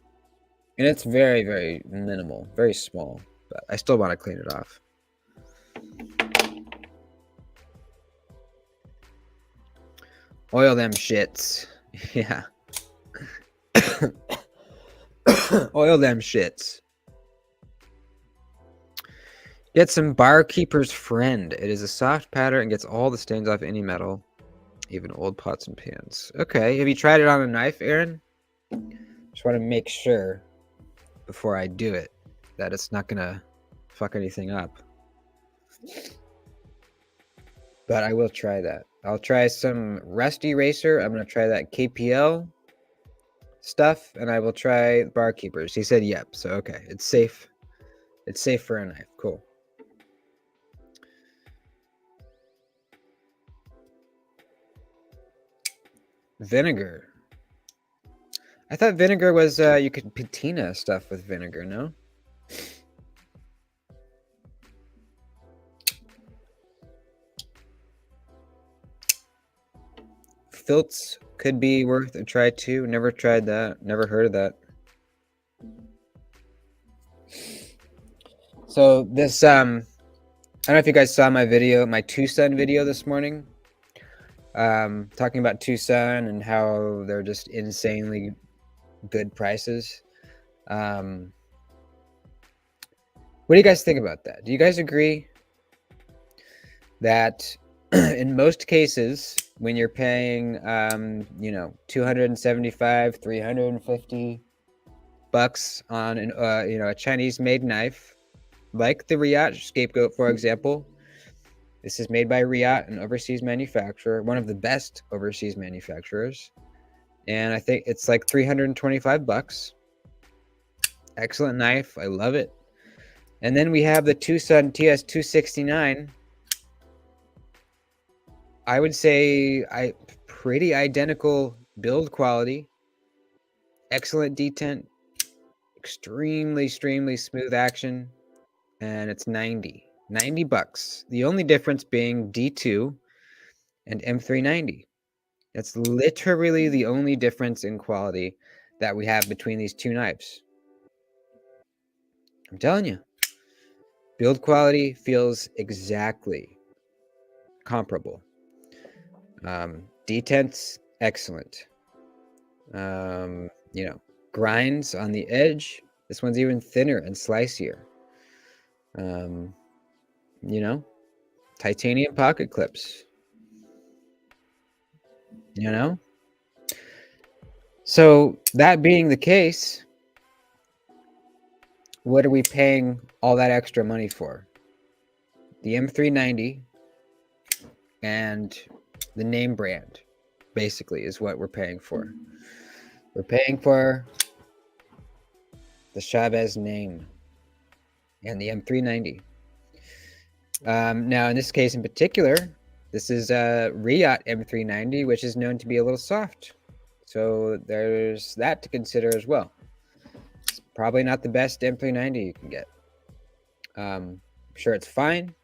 And it's very, very minimal, very small, but I still want to clean it off. Oil them shits. Yeah. Oil them shits. Get some Barkeeper's Friend. It is a soft powder and gets all the stains off any metal, even old pots and pans. Okay, have you tried it on a knife, Aaron? Just want to make sure before I do it that it's not gonna fuck anything up. But I will try that. I'll try some Rust Eraser. I'm gonna try that KPL stuff, and I will try Barkeepers. He said yep, so okay, it's safe. It's safe for a knife. Cool. Vinegar. I thought vinegar was you could patina stuff with vinegar, no? Filts could be worth a try too. Never tried that. Never heard of that. So this I don't know if you guys saw my video, my Tucson video this morning. Talking about Tucson and how they're just insanely good prices. What do you guys think about that? Do you guys agree that in most cases, when you're paying, $275, $350 on an, a Chinese-made knife, like the Riot Scapegoat, for example, this is made by Riot, an overseas manufacturer, one of the best overseas manufacturers, and I think it's like $325. Excellent knife, I love it. And then we have the Tucson TS269. I would say pretty identical build quality, excellent detent, extremely smooth action, and it's $90. The only difference being D2 and M390. That's literally the only difference in quality that we have between these two knives. I'm telling you, build quality feels exactly comparable. Detents, excellent. Grinds on the edge. This one's even thinner and slicier. Titanium pocket clips. So that being the case, what are we paying all that extra money for? The M390 and The name brand, basically, is what we're paying for. We're paying for the Chavez name and the M390. Now, in this case in particular, this is a Riot M390, which is known to be a little soft. So there's that to consider as well. It's probably not the best M390 you can get. I'm sure it's fine.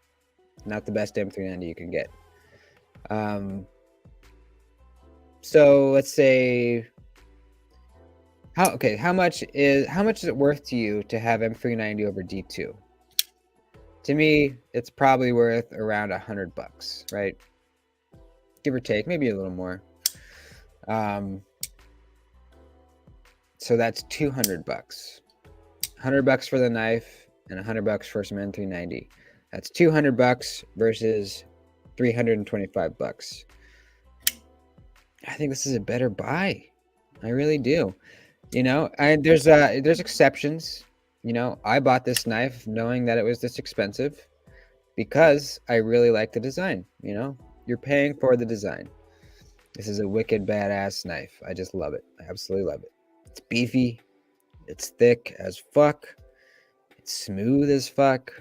Not the best M390 you can get. So let's say, how much is it worth to you to have M390 over D2? To me, it's probably worth around $100, right? Give or take, maybe a little more. So that's $200. $100 for the knife and $100 for some M390. That's $200 versus $325. I think this is a better buy. I really do. You know, there's exceptions. You know, I bought this knife knowing that it was this expensive because I really like the design. You know, you're paying for the design. This is a wicked badass knife. I just love it. I absolutely love it. It's beefy. It's thick as fuck. It's smooth as fuck.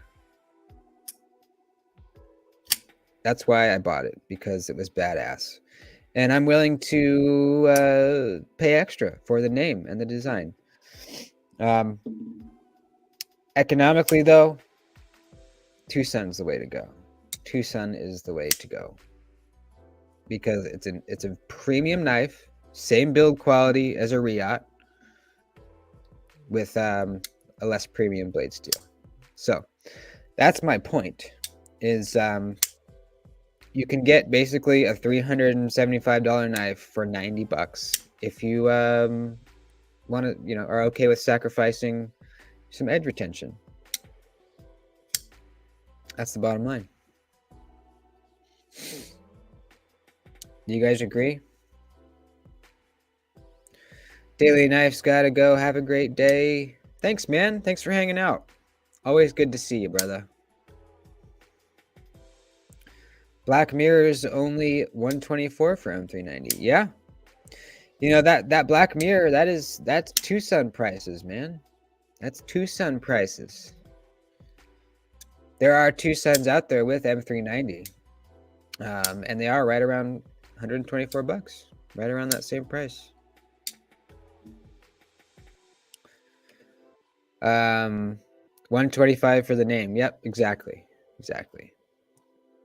That's why I bought it, because it was badass. And I'm willing to pay extra for the name and the design. Economically, though, Tucson's the way to go. Tucson is the way to go. Because it's a premium knife, same build quality as a Riot, with a less premium blade steel. So that's my point. Is you can get basically a $375 knife for $90 if you want to, you know, are okay with sacrificing some edge retention. That's the bottom line. Do you guys agree? Daily Knife's gotta go. Have a great day. Thanks, man. Thanks for hanging out. Always good to see you, brother. Black Mirror is only $124 for M390. Yeah. You know, that Black Mirror, that's Tucson prices, man. That's Tucson prices. There are Tucsons out there with M390. And they are right around $124. Right around that same price. $125 for the name. Yep, exactly.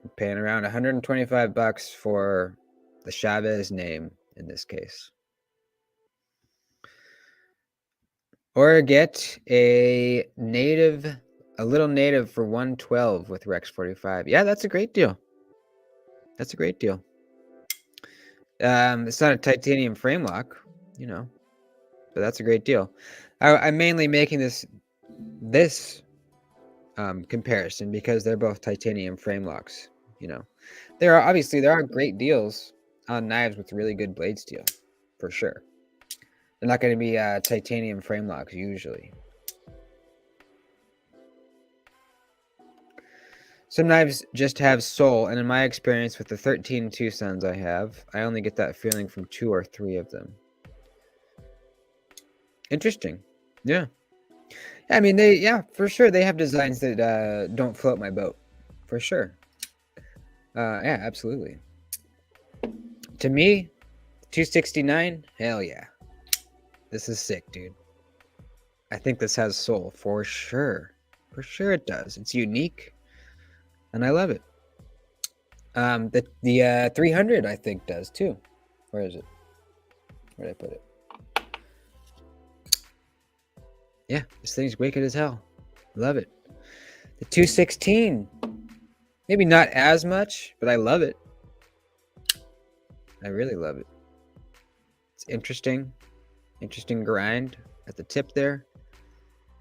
I'm paying around $125 for the Chavez name in this case. Or get a little native for $112 with Rex 45. Yeah, that's a great deal. It's not a titanium frame lock, you know, but that's a great deal. I'm mainly making this comparison because they're both titanium frame locks. You know, there are great deals on knives with really good blade steel, for sure. They're not going to be titanium frame locks usually. Some knives just have soul, and in my experience with the 13 Tucsons I have, I only get that feeling from 2 or 3 of them. Interesting. Yeah. I mean, for sure, they have designs that don't float my boat. For sure. Yeah, absolutely. To me, 269, hell yeah. This is sick, dude. I think this has soul, for sure. For sure it does. It's unique, and I love it. The 300, I think, does, too. Where is it? Where did I put it? Yeah, this thing's wicked as hell. Love it. The 216. Maybe not as much, but I love it. I really love it. It's interesting. Interesting grind at the tip there.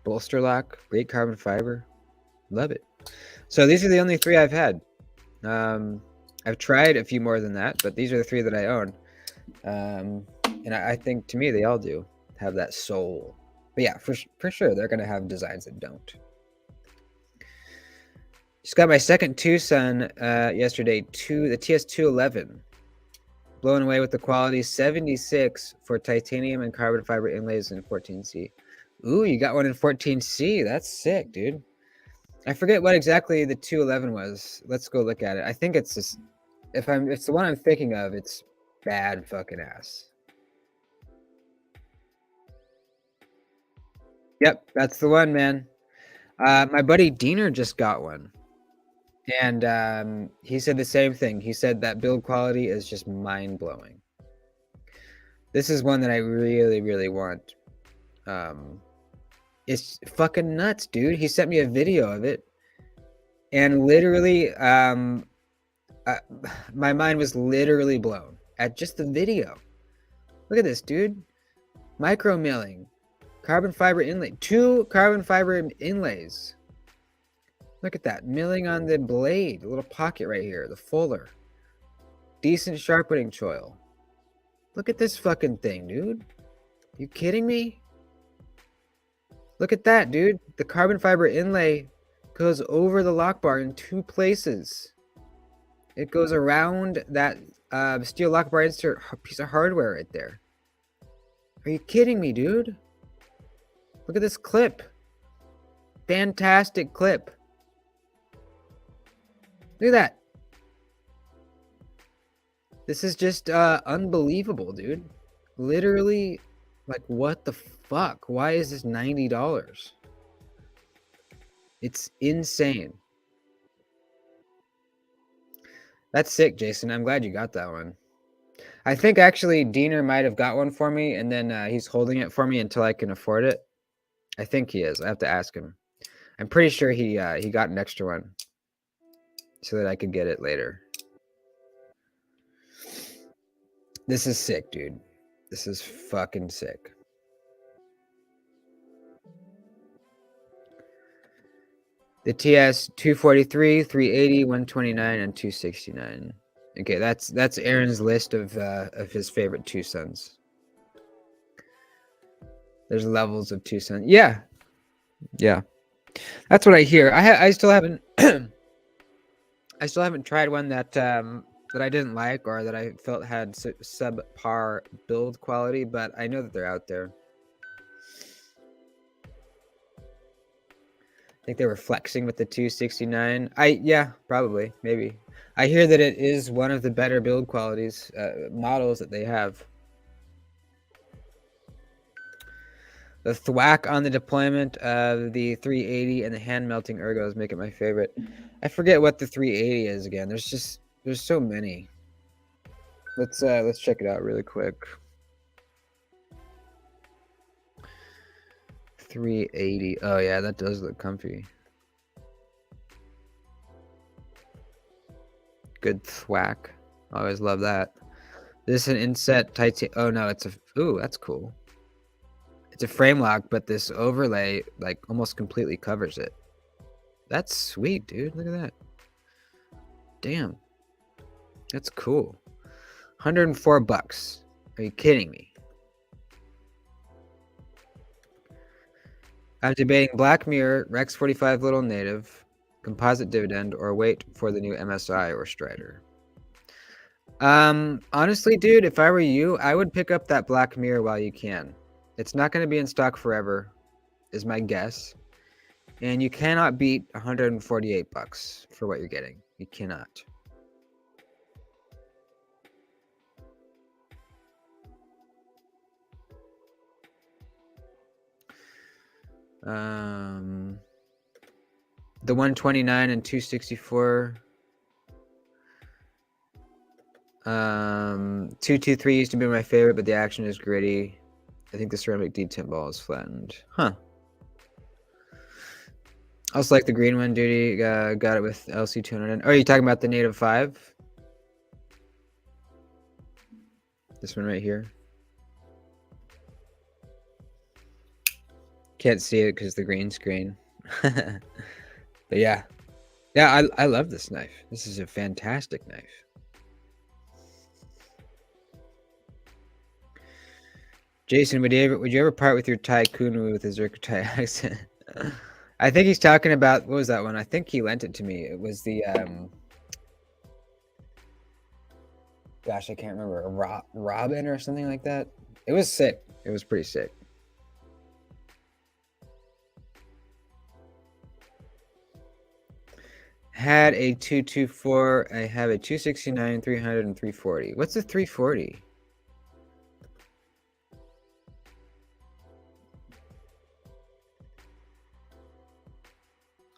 Bolster lock. Great carbon fiber. Love it. So these are the only 3 I've had. I've tried a few more than that, but these are the 3 that I own. And I think, to me, they all do have that soul. But yeah, for sure, they're going to have designs that don't. Just got my second Tucson yesterday, the TS211. Blown away with the quality. 76 for titanium and carbon fiber inlays in 14C. Ooh, you got one in 14C. That's sick, dude. I forget what exactly the 211 was. Let's go look at it. I think it's just, if it's the one I'm thinking of, it's bad fucking ass. Yep, that's the one, man. My buddy Diener just got one. And he said the same thing. He said that build quality is just mind-blowing. This is one that I really, really want. It's fucking nuts, dude. He sent me a video of it. And literally, my mind was literally blown at just the video. Look at this, dude. Micro milling. Carbon fiber inlay. 2 carbon fiber inlays. Look at that. Milling on the blade. A little pocket right here. The fuller. Decent sharpening choil. Look at this fucking thing, dude. You kidding me? Look at that, dude. The carbon fiber inlay goes over the lock bar in 2 places. It goes around that steel lock bar insert piece of hardware right there. Are you kidding me, dude? Look at this clip. Fantastic clip. Look at that. This is just unbelievable, dude. Literally, like, what the fuck? Why is this $90? It's insane. That's sick, Jason. I'm glad you got that one. I think actually Diener might have got one for me, and then he's holding it for me until I can afford it. I think he is. I have to ask him. I'm pretty sure he got an extra one so that I could get it later. This is sick, dude. This is fucking sick. The TS 243, 380, 129, and 269. Okay, that's Aaron's list of his favorite Tucsons. There's levels of Tucson. Yeah, that's what I hear. I still haven't I still haven't tried one that that I didn't like or that I felt had subpar build quality, but I know that they're out there. I think they were flexing with the 269. Yeah, probably, maybe. I hear that it is one of the better build qualities models that they have. The thwack on the deployment of the 380 and the hand melting ergos make it my favorite. I forget what the 380 is again. There's so many. Let's check it out really quick. 380. Oh yeah, that does look comfy. Good thwack. Always love that. This is an inset titanium. Oh no, it's a. Ooh, that's cool. It's a frame lock, but this overlay like almost completely covers it. That's sweet, dude. Look at that. Damn. That's cool. $104. Are you kidding me? I'm debating Black Mirror, Rex 45 Little Native, Composite Dividend, or wait for the new MSI or Strider. Honestly, dude, if I were you, I would pick up that Black Mirror while you can. It's not going to be in stock forever, is my guess. And you cannot beat $148 for what you're getting. You cannot. The 129 and 264. 223 used to be my favorite, but the action is gritty. I think the ceramic detent ball is flattened. Huh. I also like the green one, Doody. Got it with LC200. Oh, are you talking about the Native 5? This one right here. Can't see it because the green screen. But yeah. Yeah, I love this knife. This is a fantastic knife. Jason, would you ever part with your Tycoon with his Zerko accent? I think he's talking about, what was that one? I think he lent it to me. It was the gosh, I can't remember, a Robin or something like that. It was sick. It was pretty sick. Had a 224. I have a 269, 300, and 340. What's a 340?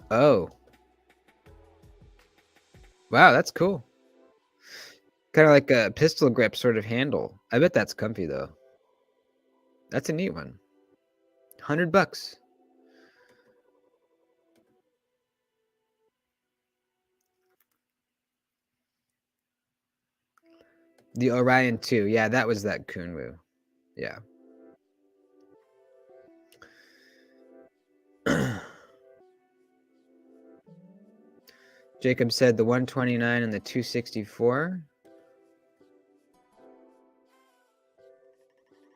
Oh. Wow, that's cool. Kind of like a pistol grip sort of handle. I bet that's comfy though. That's a neat one. $100. The Orion 2. Yeah, that was that Kunwu. Yeah. Jacob said the 129 and the 264.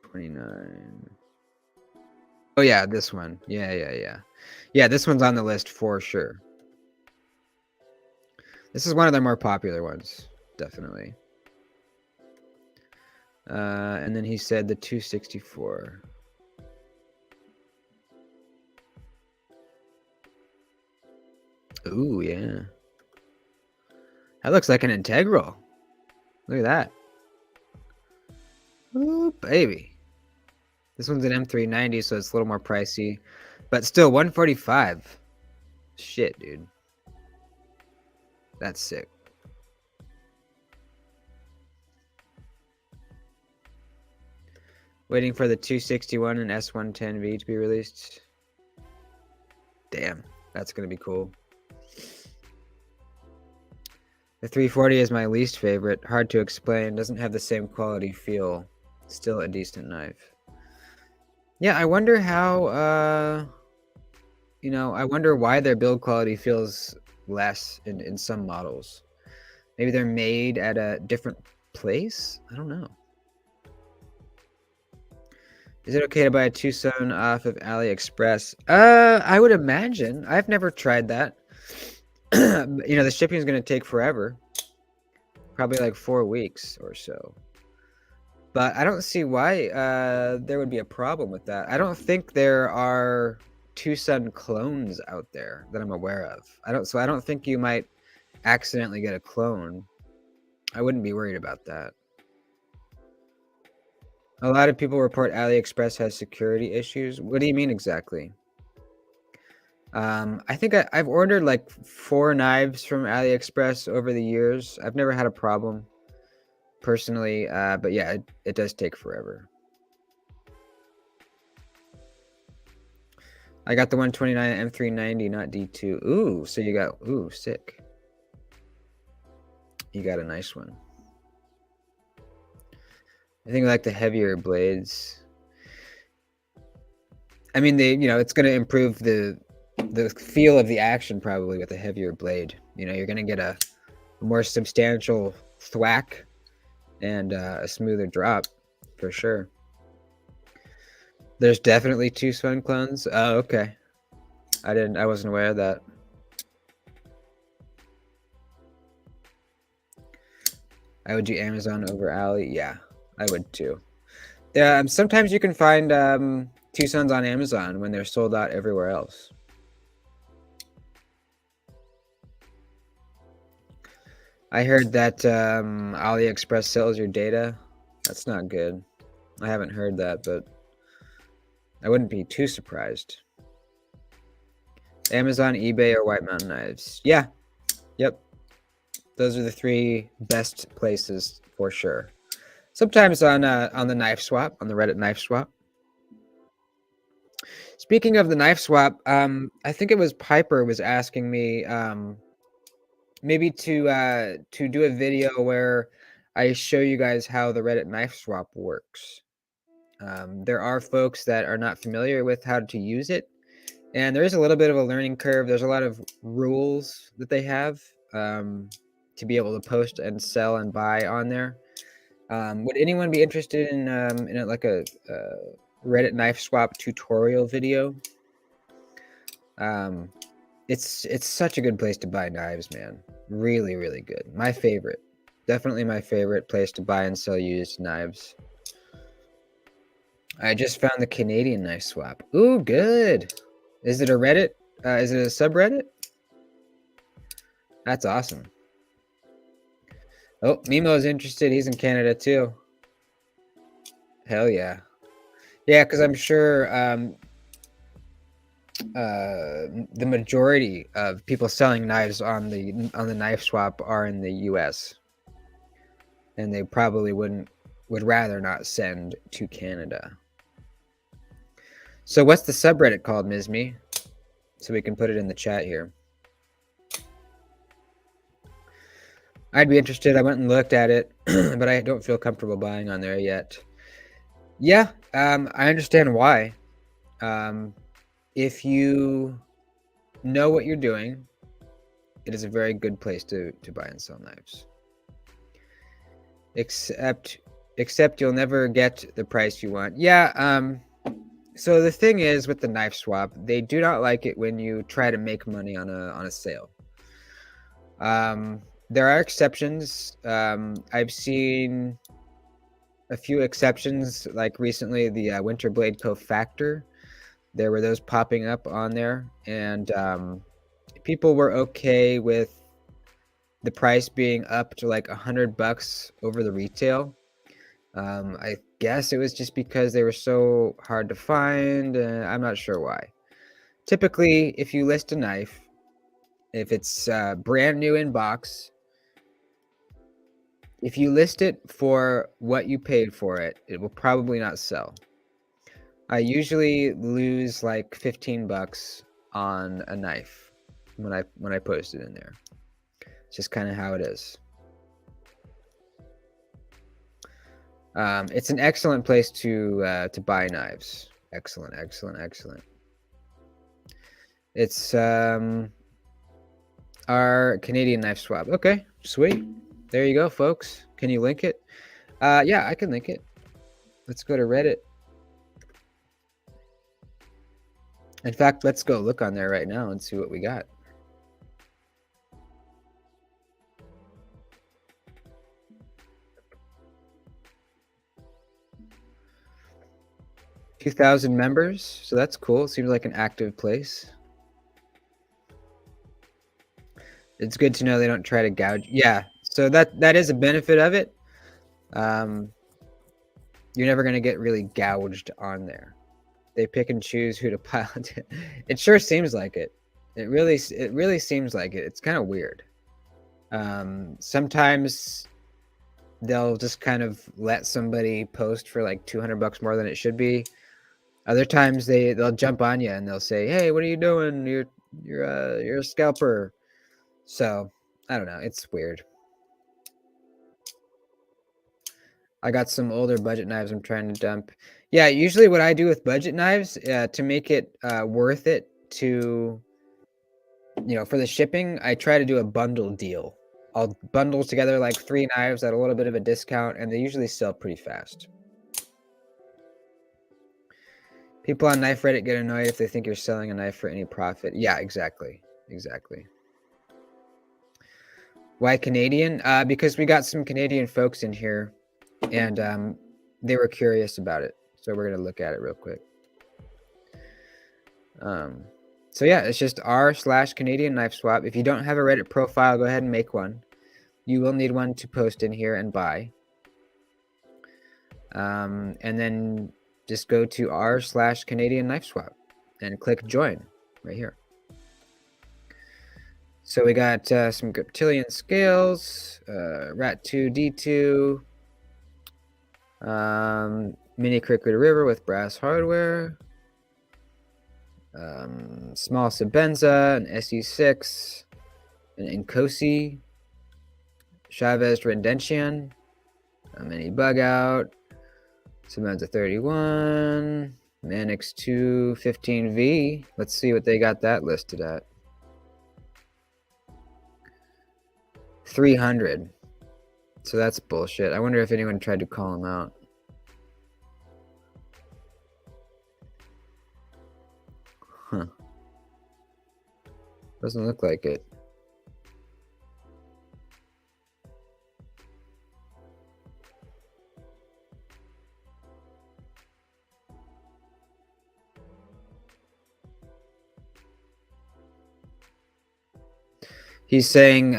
29. Oh yeah, this one. Yeah. Yeah, this one's on the list for sure. This is one of the more popular ones, definitely. And then he said the 264. Ooh, yeah. That looks like an integral. Look at that. Ooh, baby. This one's an M390, so it's a little more pricey. But still, 145. Shit, dude. That's sick. Waiting for the 261 and S110V to be released. Damn, that's going to be cool. The 340 is my least favorite. Hard to explain. Doesn't have the same quality feel. Still a decent knife. Yeah, I wonder how, I wonder why their build quality feels less in some models. Maybe they're made at a different place? I don't know. Is it okay to buy a Tucson off of AliExpress? I would imagine. I've never tried that. The shipping is going to take forever. Probably like 4 weeks or so. But I don't see why there would be a problem with that. I don't think there are Tucson clones out there that I'm aware of. I don't think you might accidentally get a clone. I wouldn't be worried about that. A lot of people report AliExpress has security issues. What do you mean exactly? I think I've ordered like 4 knives from AliExpress over the years. I've never had a problem personally, but yeah, it does take forever. I got the 129 M390, not D2. Ooh, so you got, sick. You got a nice one. I think I like the heavier blades. I mean, it's going to improve the feel of the action probably with a heavier blade. You're going to get a more substantial thwack and a smoother drop for sure. There's definitely 2 Sven clones. Oh, okay. I wasn't aware of that. I would do Amazon over Ali. Yeah, I would too. Sometimes you can find Tucson's on Amazon when they're sold out everywhere else. I heard that AliExpress sells your data. That's not good. I haven't heard that, but I wouldn't be too surprised. Amazon, eBay, or White Mountain Knives. Yeah. Yep. Those are the 3 best places for sure. Sometimes on the knife swap, on the Reddit knife swap. Speaking of the knife swap, I think it was Piper was asking me maybe to do a video where I show you guys how the Reddit knife swap works. There are folks that are not familiar with how to use it, and there is a little bit of a learning curve. There's a lot of rules that they have to be able to post and sell and buy on there. Would anyone be interested in like a Reddit knife swap tutorial video? It's such a good place to buy knives, man. Really, really good. My favorite. Definitely my favorite place to buy and sell used knives. I just found the Canadian knife swap. Ooh, good. Is it a Reddit? Is it a subreddit? That's awesome. Oh, Mimo's interested. He's in Canada too. Hell yeah. Yeah, because I'm sure the majority of people selling knives on the knife swap are in the U.S. and they probably would rather not send to Canada. So what's the subreddit called, Ms. Me? So we can put it in the chat here. I'd be interested. I went and looked at it, but I don't feel comfortable buying on there yet. Yeah, I understand why. If you know what you're doing, it is a very good place to buy and sell knives. Except you'll never get the price you want. Yeah, so the thing is with the knife swap, they do not like it when you try to make money on a sale. There are exceptions. I've seen a few exceptions, like recently the Winterblade Co. Factor. There were those popping up on there, and people were okay with the price being up to like $100 over the retail. I guess it was just because they were so hard to find. I'm not sure why. Typically, if you list a knife, if it's brand new in box, if you list it for what you paid for it, it will probably not sell. I usually lose like $15 on a knife when I post it in there. It's just kind of how it is. It's an excellent place to buy knives. Excellent. It's our Canadian knife swap. Okay, sweet. There you go, folks. Can you link it? Yeah, I can link it. Let's go to Reddit. In fact, let's go look on there right now and see what we got. Two 2,000 members, so that's cool. Seems like an active place. It's good to know they don't try to gouge. Yeah, so that is a benefit of it. You're never gonna get really gouged on there. They pick and choose who to pile into. It sure seems like it. It really seems like it. It's kind of weird. Sometimes they'll just kind of let somebody post for like $200 more than it should be. Other times they'll jump on you and they'll say, "Hey, what are you doing? You're a scalper." So I don't know. It's weird. I got some older budget knives I'm trying to dump. Yeah, usually what I do with budget knives to make it worth it to, for the shipping, I try to do a bundle deal. I'll bundle together like 3 knives at a little bit of a discount, and they usually sell pretty fast. People on Knife Reddit get annoyed if they think you're selling a knife for any profit. Yeah, exactly. Why Canadian? Because we got some Canadian folks in here, and they were curious about it. So we're going to look at it real quick. So yeah, it's just r/Canadian knife swap. If you don't have a Reddit profile, go ahead and make one. You will need one to post in here and buy. And then just go to r/Canadian knife swap and click join right here. So we got some Griptilian scales, Rat2D2, Mini Cricket River with brass hardware, small Sabenza, an SE6, an Nkosi, Chavez Rendentian, a mini bug out, Sabenza 31, Manix 215V. Let's see what they got that listed at. 300. So that's bullshit. I wonder if anyone tried to call him out. Huh. Doesn't look like it. He's saying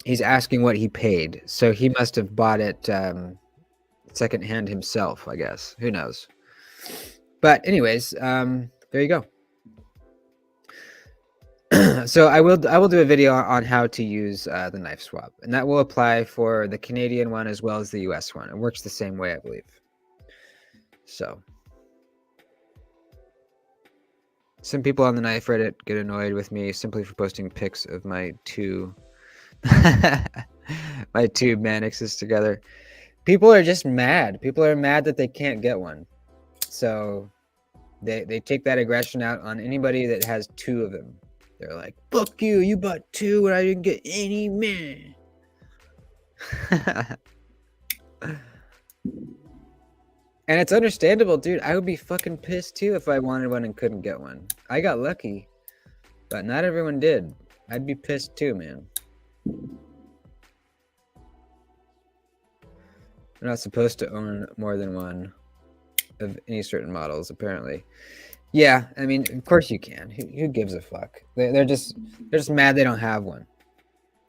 he's asking what he paid, so he must have bought it secondhand himself, I guess. Who knows? But anyways, there you go. So I will do a video on how to use the knife swap, and that will apply for the Canadian one as well as the US one. It works the same way, I believe. So some people on the knife Reddit get annoyed with me simply for posting pics of my two my two Manixes together. People are just mad. People are mad that they can't get one. So they take that aggression out on anybody that has two of them. They're like, fuck you, you bought two and I didn't get any, man. And it's understandable, dude. I would be fucking pissed too if I wanted one and couldn't get one. I got lucky, but not everyone did. I'd be pissed too, man. You're not supposed to own more than one of any certain models, apparently. Yeah, I mean, of course you can. Who gives a fuck? They're just mad they don't have one.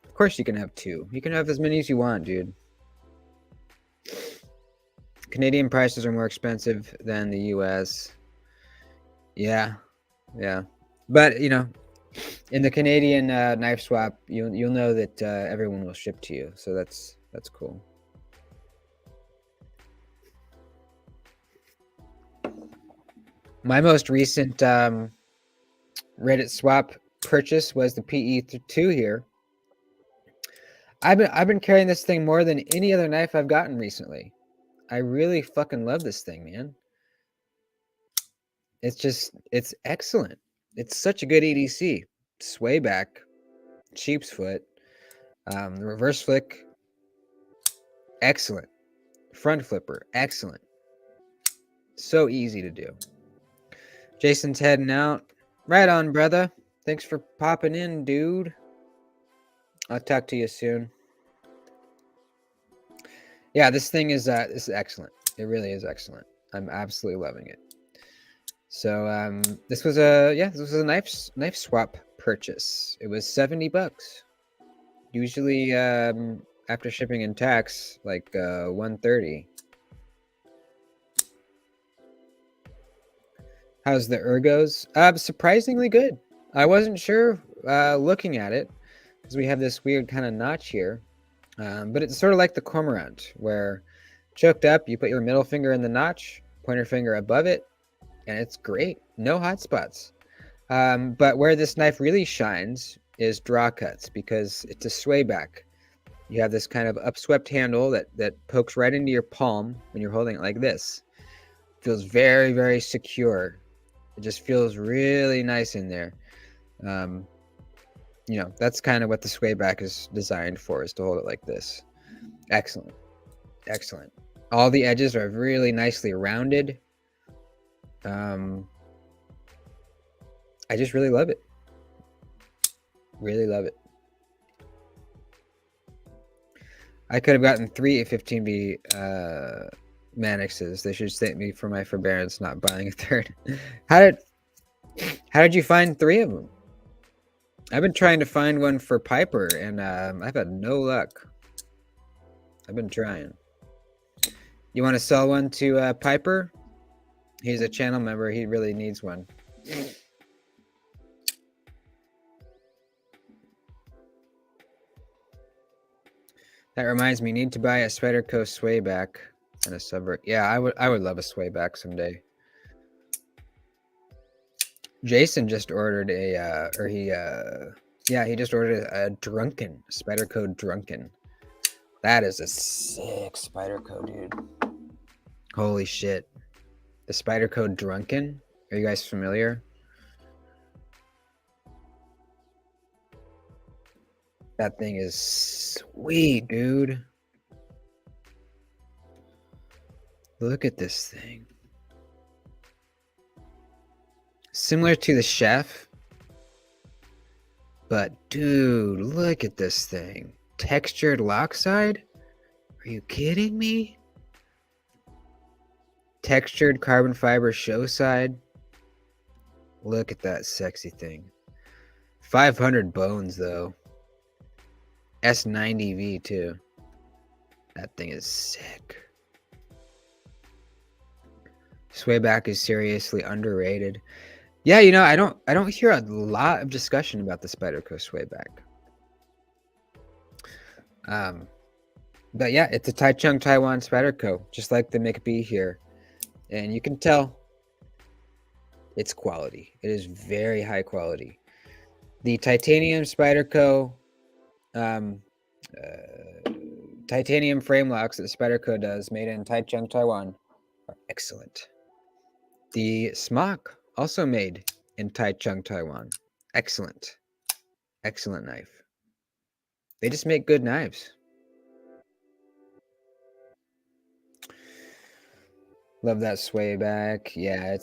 Of course you can have two. You can have as many as you want, dude. Canadian prices are more expensive than the US. Yeah. But you know, in the Canadian knife swap, you'll know that everyone will ship to you, so that's cool. My most recent Reddit swap purchase was the PE2 here. I've been carrying this thing more than any other knife I've gotten recently. I really fucking love this thing, man. It's excellent. It's such a good EDC. Sway back, sheep's foot, the reverse flick, excellent. Front flipper, excellent. So easy to do. Jason's heading out. Right on, brother. Thanks for popping in, dude. I'll talk to you soon. Yeah, this thing is excellent. It really is excellent. I'm absolutely loving it. So this was a knife swap purchase. It was $70. Usually after shipping and tax, like $130. How's the ergos? Surprisingly good. I wasn't sure looking at it because we have this weird kind of notch here. But it's sort of like the cormorant, where choked up, you put your middle finger in the notch, pointer finger above it, and it's great. No hot spots. But where this knife really shines is draw cuts, because it's a sway back. You have this kind of upswept handle that pokes right into your palm when you're holding it like this. It feels very, very secure. It just feels really nice in there. You know, that's kind of what the sway back is designed for, is to hold it like this. Excellent. Excellent. All the edges are really nicely rounded. I just really love it. Really love it. I could have gotten 3 15B Manixes. They should thank me for my forbearance not buying a third. How did you find 3 of them? I've been trying to find one for Piper, and I've had no luck. I've been trying. You want to sell one to Piper? He's a channel member. He really needs one. That reminds me, need to buy a Spyderco sway back and a subvert. Yeah, I would love a sway back someday. Jason just ordered he just ordered a Drunken, Spyderco Drunken. That is a sick Spyderco, dude. Holy shit. The Spyderco Drunken? Are you guys familiar? That thing is sweet, dude. Look at this thing. Similar to the Chef, but dude, look at this thing. Textured lockside? Are you kidding me? Textured carbon fiber show side. Look at that sexy thing. 500 bones though. S90V too. That thing is sick. Swayback is seriously underrated. Yeah, you know, I don't hear a lot of discussion about the Spyderco Swayback. But yeah, it's a Taichung Taiwan Spyderco, just like the McBee here. And you can tell it's quality. It is very high quality. The titanium Spyderco, titanium frame locks that Spyderco does, made in Taichung, Taiwan, are excellent. The smock, also made in Taichung, Taiwan, excellent. Excellent knife. They just make good knives. Love that Swayback. Yeah,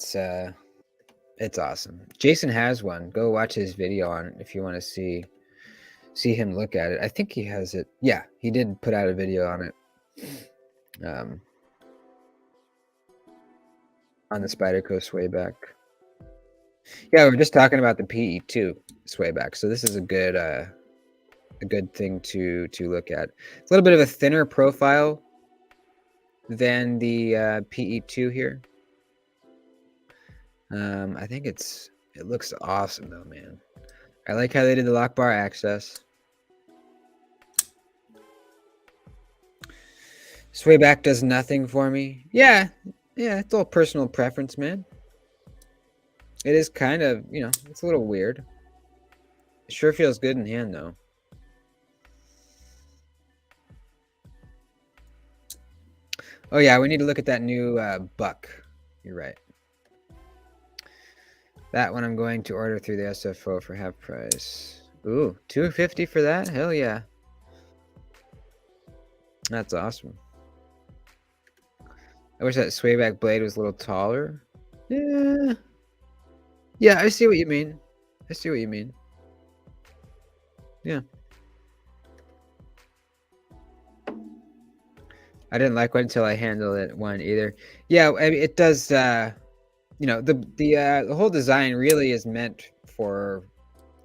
it's awesome. Jason has one. Go watch his video on it if you want to see him look at it. I think he has it. Yeah, he did put out a video on it. On the Spyderco Swayback. Yeah, we're just talking about the PE2 Swayback. So this is a good thing to look at. It's a little bit of a thinner profile than the PE2 here. I think it looks awesome though, man. I like how they did the lock bar access. Swayback does nothing for me. Yeah, it's all personal preference, man. It is kind of, you know, it's a little weird. It sure feels good in hand though. Oh yeah, we need to look at that new buck. You're right. That one I'm going to order through the SFO for half price. Ooh, $250 for that? Hell yeah. That's awesome. I wish that Swayback blade was a little taller. Yeah. Yeah, I see what you mean. I see what you mean. Yeah. I didn't like one until I handled it one either. Yeah, I mean, it does. You know, the whole design really is meant to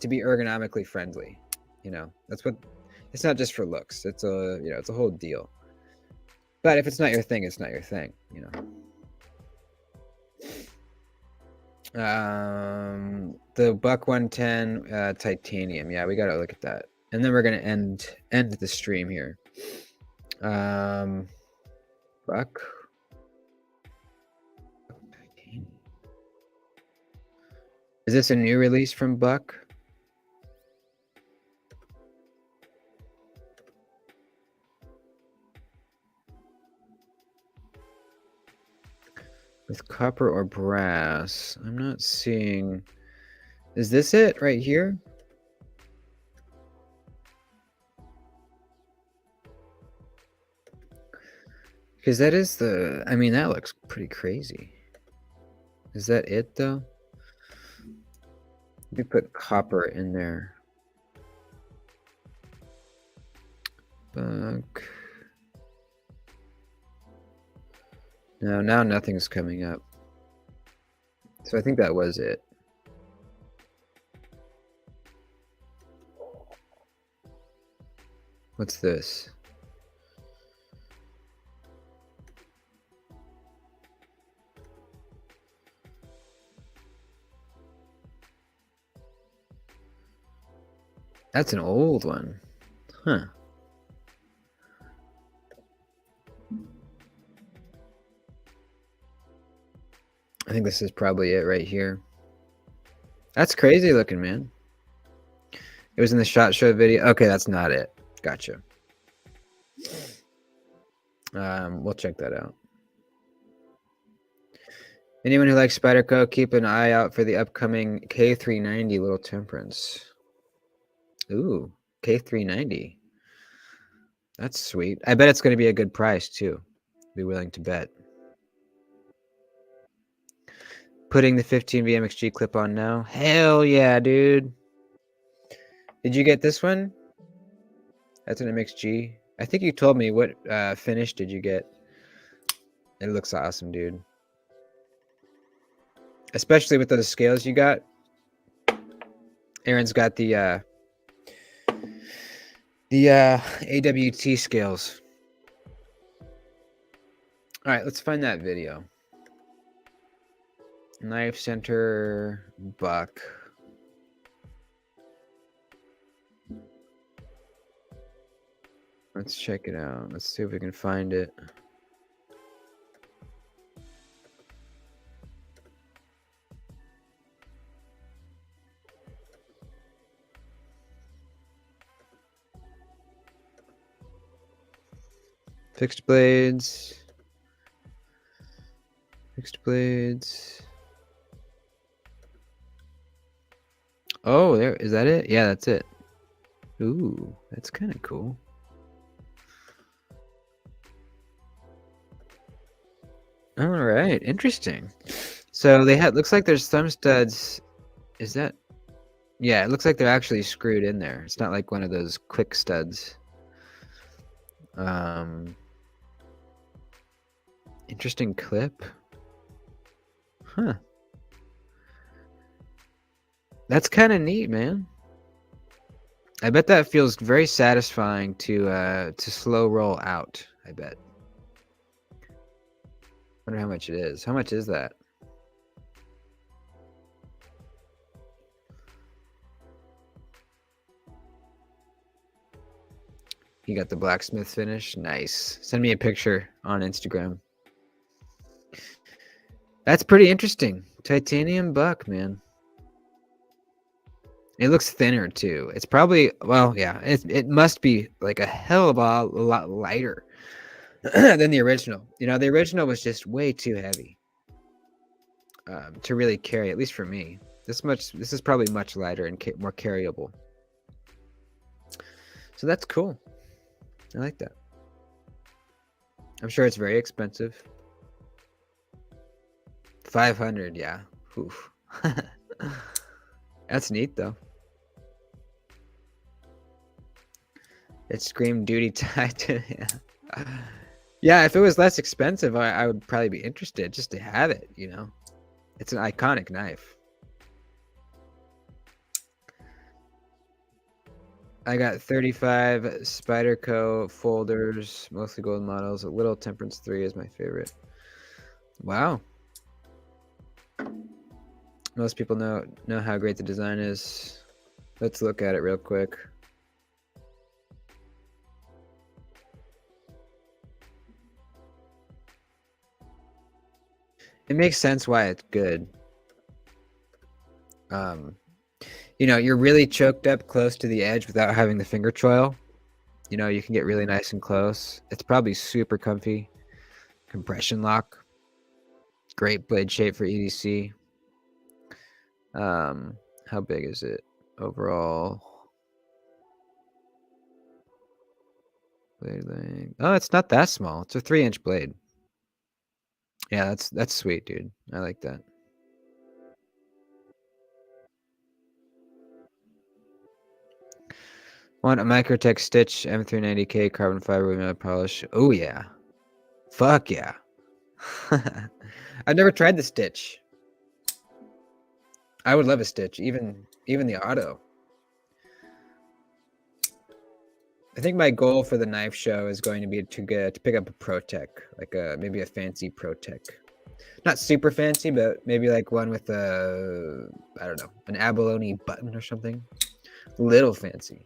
be ergonomically friendly. You know, that's what. It's not just for looks. It's it's a whole deal. But if it's not your thing, it's not your thing. You know. The Buck 110 titanium. Yeah, we gotta look at that, and then we're gonna end the stream here. Buck. Is this a new release from Buck? With copper or brass? I'm not seeing. Is this it right here? Because that is the. I mean, that looks pretty crazy. Is that it though? We put copper in there. Buck. No, now nothing's coming up. So I think that was it. What's this? That's an old one. Huh. I think this is probably it right here. That's crazy looking, man. It was in the SHOT Show video. Okay, that's not it. Gotcha. We'll check that out. Anyone who likes Spyderco, keep an eye out for the upcoming K390 Little Temperance. Ooh, K390. That's sweet. I bet it's going to be a good price too. Be willing to bet. Putting the 15 VMXG clip on now. Hell yeah, dude. Did you get this one? That's an MXG. I think you told me what finish did you get. It looks awesome, dude. Especially with those scales you got. Aaron's got the AWT scales. All right, let's find that video. Knife center buck. Let's check it out. Let's see if we can find it. Fixed blades. Fixed blades. Oh, there is that it? Yeah, that's it. Ooh, that's kind of cool. All right, interesting. So they had looks like there's some studs. Is that? Yeah, it looks like they're actually screwed in there. It's not like one of those quick studs. Interesting clip. Huh. That's kind of neat, man. I bet that feels very satisfying to slow roll out. I bet. Wonder how much it is. How much is that? You got the blacksmith finish. Nice. Send me a picture on Instagram. That's pretty interesting. Titanium buck, man. It looks thinner too. It's probably, well, yeah, it must be like a hell of a lot lighter than the original. You know, the original was just way too heavy to really carry, at least for me. This is probably much lighter and more carryable. So that's cool. I like that. I'm sure it's very expensive. 500, yeah. Oof. That's neat though. It screamed Doody tied to yeah. Yeah, if it was less expensive, I would probably be interested just to have it, you know. It's an iconic knife. I got 35 Spyderco folders, mostly gold models. A Little Temperance 3 is my favorite. Wow. Most people know how great the design is. Let's look at it real quick. It makes sense why it's good. You know, you're really choked up close to the edge without having the finger choil. You know, you can get really nice and close. It's probably super comfy. Compression lock. Great blade shape for EDC. How big is it overall? Blade length. Oh, it's not that small. It's a 3-inch blade. Yeah, that's sweet, dude. I like that. Want a Microtech Stitch M390K carbon fiber with metal polish? Oh yeah, fuck yeah. I've never tried the Stitch. I would love a Stitch, even the auto. I think my goal for the knife show is going to be to pick up a ProTech, like maybe a fancy ProTech. Not super fancy, but maybe like one with a, I don't know, an abalone button or something. Little fancy.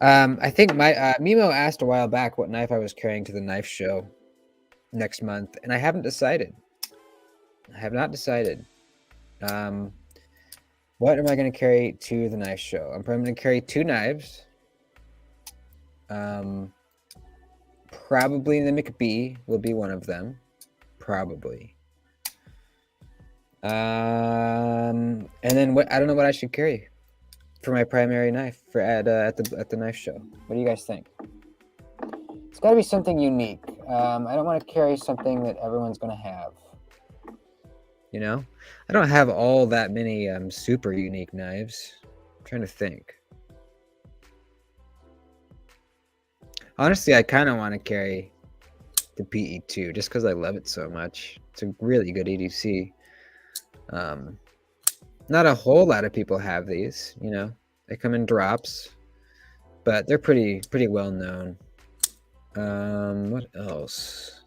I think my Mimo asked a while back what knife I was carrying to the knife show next month, and I haven't decided. I have not decided. What am I going to carry to the knife show? I'm probably going to carry 2 knives. Probably the McBee will be one of them. Probably. And then I don't know what I should carry for my primary knife at the knife show. What do you guys think? It's got to be something unique. I don't want to carry something that everyone's going to have. You know, I don't have all that many super unique knives. I'm trying to think. Honestly, I kind of want to carry the PE2 just because I love it so much. It's a really good EDC. Not Not a whole lot of people have these, you know. They come in drops, but they're pretty well known. What else?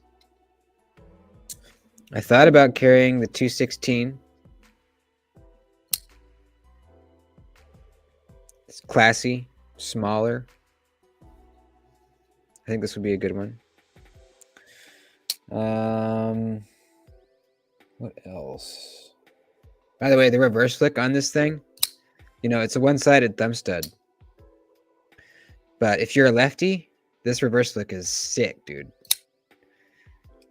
I thought about carrying the 216. It's classy, smaller. I think this would be a good one. What else? By the way, the reverse flick on this thing, you know, it's a one-sided thumb stud. But if you're a lefty, this reverse flick is sick, dude.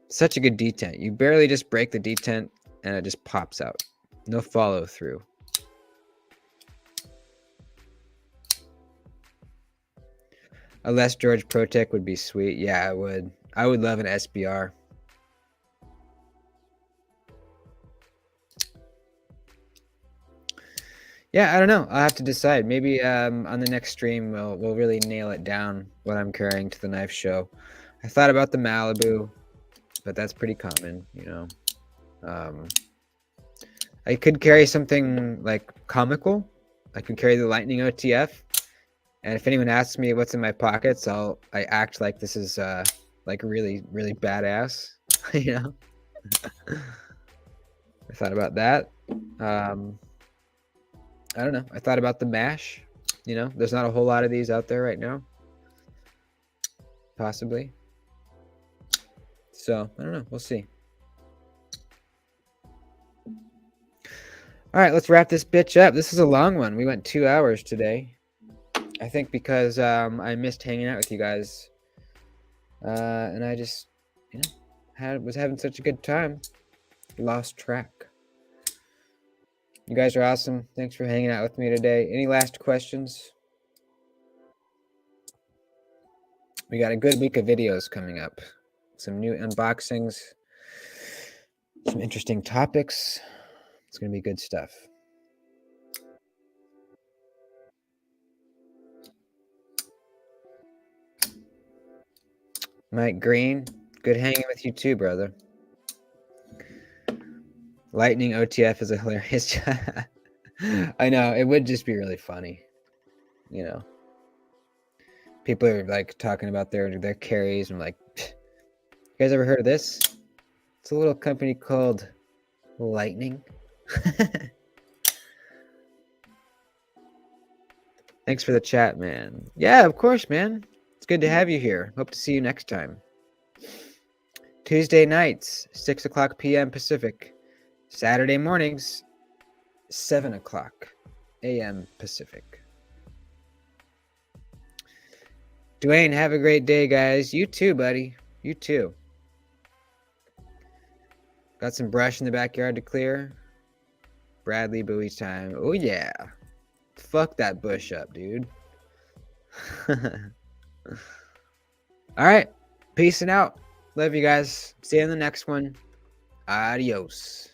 Such a good detent. You barely just break the detent and it just pops out. No follow through. A Les George Protec would be sweet. Yeah, I would. I would love an SBR. Yeah, I don't know. I'll have to decide. Maybe on the next stream we'll really nail it down what I'm carrying to the knife show. I thought about the Malibu, but that's pretty common, you know. I could carry something like comical. I could carry the Lightning OTF. And if anyone asks me what's in my pockets, I act like this is like really badass, you know. I thought about that. I don't know. I thought about the mash. You know, there's not a whole lot of these out there right now. Possibly. So, I don't know. We'll see. All right, let's wrap this bitch up. This is a long one. We went 2 hours today. I think because I missed hanging out with you guys. And I just, you know, was having such a good time. Lost track. You guys are awesome. Thanks for hanging out with me today. Any last questions? We got a good week of videos coming up. Some new unboxings. Some interesting topics. It's going to be good stuff. Mike Green, good hanging with you too, brother. Lightning OTF is a hilarious I know, it would just be really funny. You know. People are like talking about their carries. I'm like, you guys ever heard of this? It's a little company called Lightning. Thanks for the chat, man. Yeah, of course, man. It's good to have you here. Hope to see you next time. Tuesday nights, 6 o'clock p.m. Pacific. Saturday mornings, 7 o'clock a.m. Pacific. Dwayne, have a great day, guys. You too, buddy. You too. Got some brush in the backyard to clear. Bradley Bowie time. Oh, yeah. Fuck that bush up, dude. All right. Peace and out. Love you guys. See you in the next one. Adios.